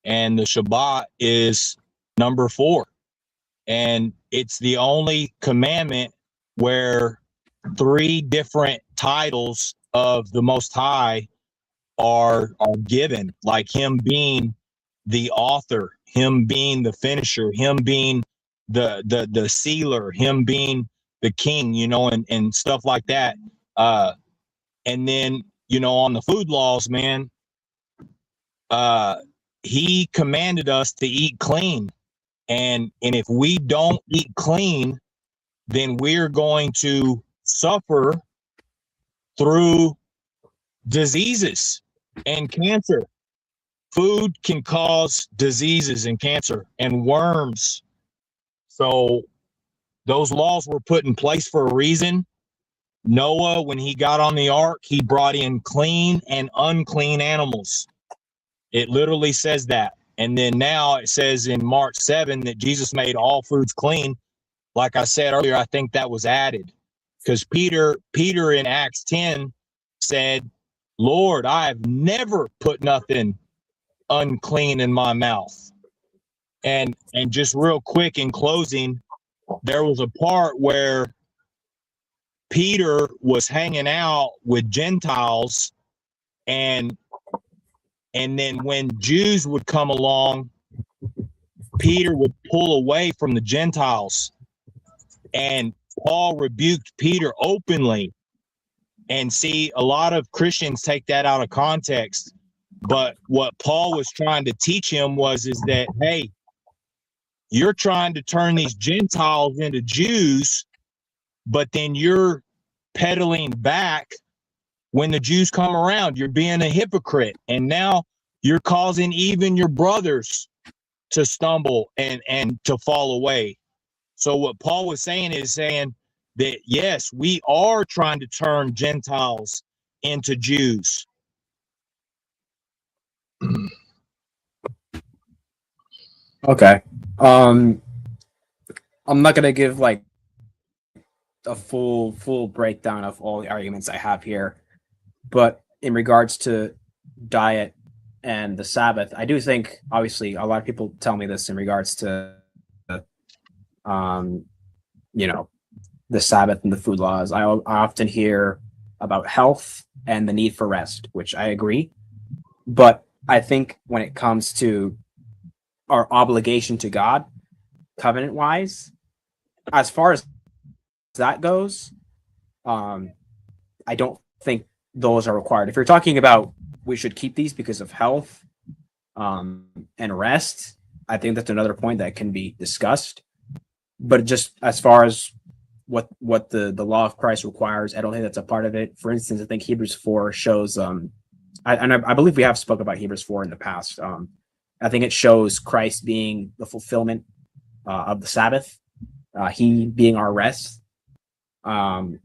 And the Shabbat is number 4. And it's the only commandment where 3 different titles of the Most High are given, like him being the author, him being the finisher, him being the sealer, him being the king, and stuff like that. And then, on the food laws, man, he commanded us to eat clean. And if we don't eat clean, then we're going to suffer through diseases and cancer. Food can cause diseases and cancer and worms. So those laws were put in place for a reason. Noah, when he got on the ark, he brought in clean and unclean animals. It literally says that. And then now it says in Mark 7 that Jesus made all foods clean. Like I said earlier, I think that was added because Peter in Acts 10 said, Lord, I have never put nothing unclean in my mouth. And just real quick in closing, there was a part where Peter was hanging out with Gentiles, and then when Jews would come along, Peter would pull away from the Gentiles, and Paul rebuked Peter openly. And see, a lot of Christians take that out of context, but what Paul was trying to teach him is that, hey, you're trying to turn these Gentiles into Jews, but then you're peddling back when the Jews come around. You're being a hypocrite, and now you're causing even your brothers to stumble and to fall away. So what Paul was saying is that, yes, we are trying to turn Gentiles into Jews. Okay. I'm not gonna give like a full breakdown of all the arguments I have here, but in regards to diet and the Sabbath, I do think, obviously, a lot of people tell me this in regards to the Sabbath and the food laws. I often hear about health and the need for rest, which I agree. But I think when it comes to our obligation to God, covenant-wise, as far as that goes, I don't think those are required. If you're talking about we should keep these because of health and rest, I think that's another point that can be discussed. But just as far as what the law of Christ requires, I don't think that's a part of it. For instance, I think Hebrews 4 shows, I believe we have spoke about Hebrews 4 in the past. I think it shows Christ being the fulfillment of the Sabbath, he being our rest. And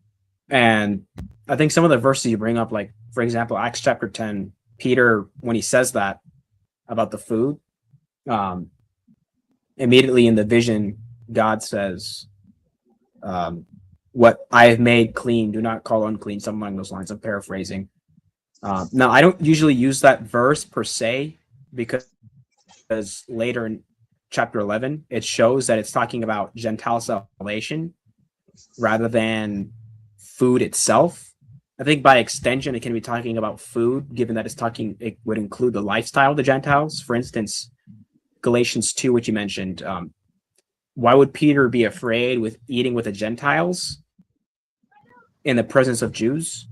I think some of the verses you bring up, like, for example, Acts chapter 10, Peter, when he says that about the food, immediately in the vision, God says, what I have made clean, do not call unclean, something along those lines. I'm paraphrasing. Now, I don't usually use that verse per se, because later in chapter 11, it shows that it's talking about Gentile salvation rather than food itself. I think by extension, it can be talking about food, given that it would include the lifestyle of the Gentiles. For instance, Galatians 2, which you mentioned, why would Peter be afraid with eating with the Gentiles in the presence of Jews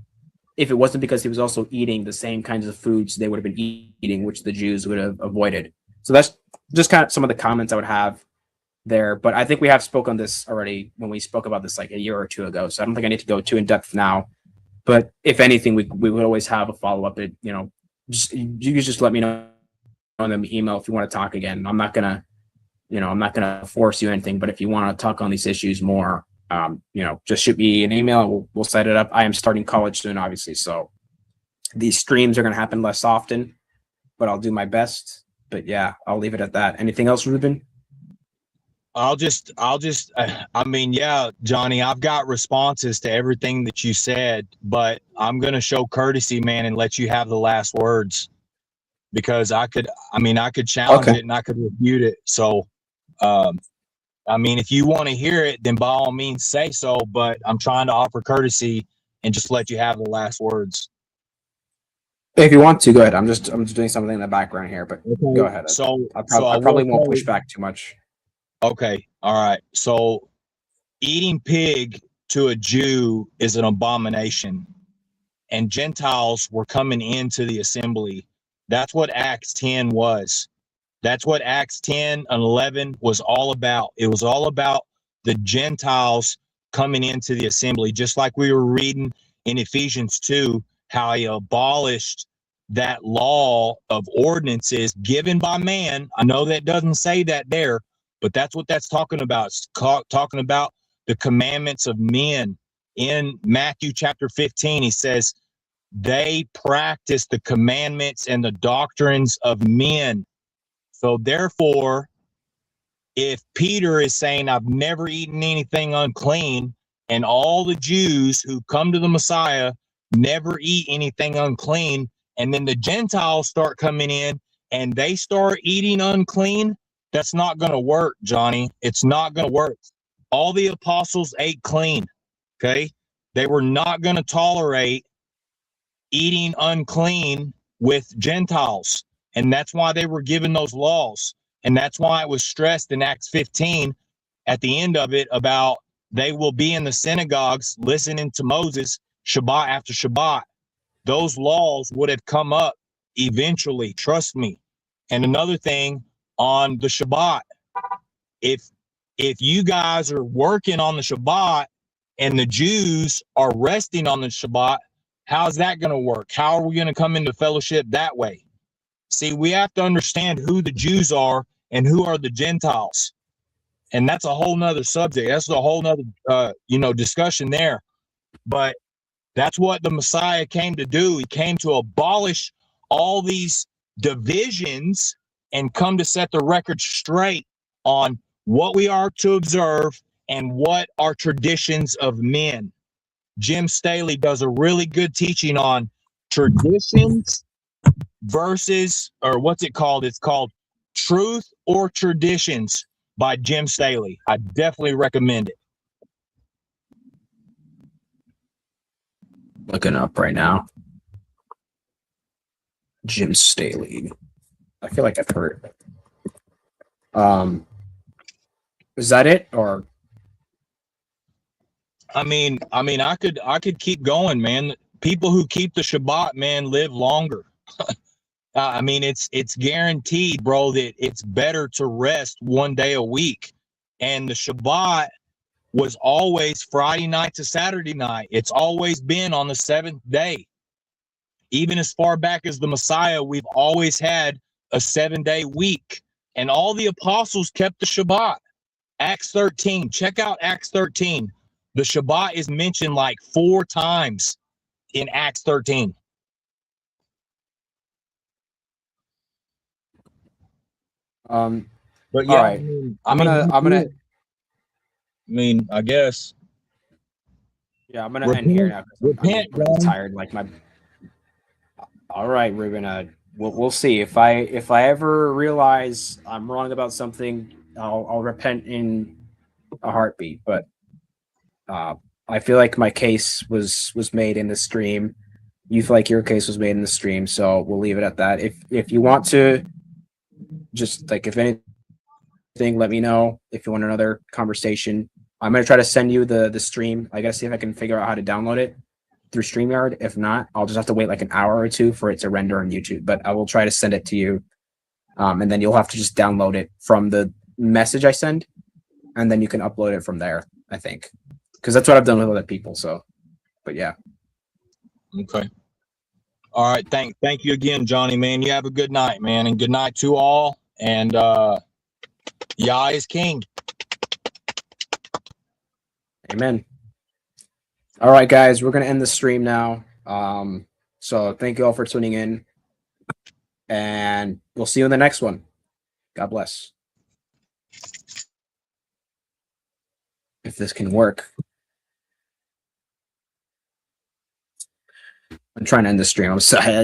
if it wasn't because he was also eating the same kinds of foods they would have been eating, which the Jews would have avoided? So that's just kind of some of the comments I would have there. But I think we have spoken on this already when we spoke about this like a year or two ago. So I don't think I need to go too in depth now. But if anything, we would always have a follow-up. You just let me know on the email if you want to talk again. I'm not gonna force you anything, but if you want to talk on these issues more, just shoot me an email. We'll set it up. I am starting college soon, obviously, so these streams are going to happen less often, but I'll do my best. But yeah, I'll leave it at that. Anything else, Reuben? Yeah, Johnny, I've got responses to everything that you said, but I'm going to show courtesy, man, and let you have the last words, because I could challenge it and I could refute it. So, if you want to hear it, then by all means say so, but I'm trying to offer courtesy and just let you have the last words. If you want to, go ahead. I'm just doing something in the background here, but okay. Go ahead. I probably won't push back too much. Okay. All right. So eating pig to a Jew is an abomination, and Gentiles were coming into the assembly. That's what Acts 10 was. That's what Acts 10 and 11 was all about. It was all about the Gentiles coming into the assembly, just like we were reading in Ephesians 2, how he abolished that law of ordinances given by man. I know that doesn't say that there, but that's what that's talking about. It's talking about the commandments of men. In Matthew chapter 15, he says, They practice the commandments and the doctrines of men. So therefore, if Peter is saying, I've never eaten anything unclean, and all the Jews who come to the Messiah never eat anything unclean, and then the Gentiles start coming in and they start eating unclean, that's not going to work, Johnny. It's not going to work. All the apostles ate clean, okay? They were not going to tolerate eating unclean with Gentiles, and that's why they were given those laws. And that's why it was stressed in Acts 15 at the end of it about they will be in the synagogues listening to Moses Shabbat after Shabbat. Those laws would have come up eventually, trust me. And another thing on the Shabbat, if you guys are working on the Shabbat and the Jews are resting on the Shabbat, how's that going to work? How are we going to come into fellowship that way? See, we have to understand who the Jews are and who are the Gentiles. And that's a whole nother subject. That's a whole nother, discussion there. But that's what the Messiah came to do. He came to abolish all these divisions and come to set the record straight on what we are to observe and what are traditions of men. Jim Staley does a really good teaching on traditions versus, or what's it called? It's called Truth or Traditions by Jim Staley. I definitely recommend it. Looking up right now. Jim Staley. I feel like I've heard it. Is that it, or? I mean, I could keep going, man. People who keep the Shabbat, man, live longer. I mean, it's guaranteed, bro, that it's better to rest one day a week. And the Shabbat was always Friday night to Saturday night. It's always been on the seventh day. Even as far back as the Messiah, we've always had a 7-day week. And all the apostles kept the Shabbat. Acts 13. Check out Acts 13. The Shabbat is mentioned like 4 times in Acts 13. But yeah, all right. I guess. Yeah, I'm gonna end here now. Repent, I'm really tired. All right, Reuben. We'll see if I ever realize I'm wrong about something, I'll repent in a heartbeat. But I feel like my case was made in the stream. You feel like your case was made in the stream, so we'll leave it at that. If you want to, just if anything, let me know. If you want another conversation, I'm gonna try to send you the stream. I gotta see if I can figure out how to download it through StreamYard. If not, I'll just have to wait like an hour or two for it to render on YouTube. But I will try to send it to you, and then you'll have to just download it from the message I send, and then you can upload it from there. I think, because that's what I've done with other people. So, but yeah. Okay. All right. Thank you again, Johnny, man. You have a good night, man, and good night to all. And Yah is King. Amen. All right, guys, we're gonna end the stream now. So thank you all for tuning in, and we'll see you in the next one. God bless. If this can work. I'm trying to end the stream. I'm sorry.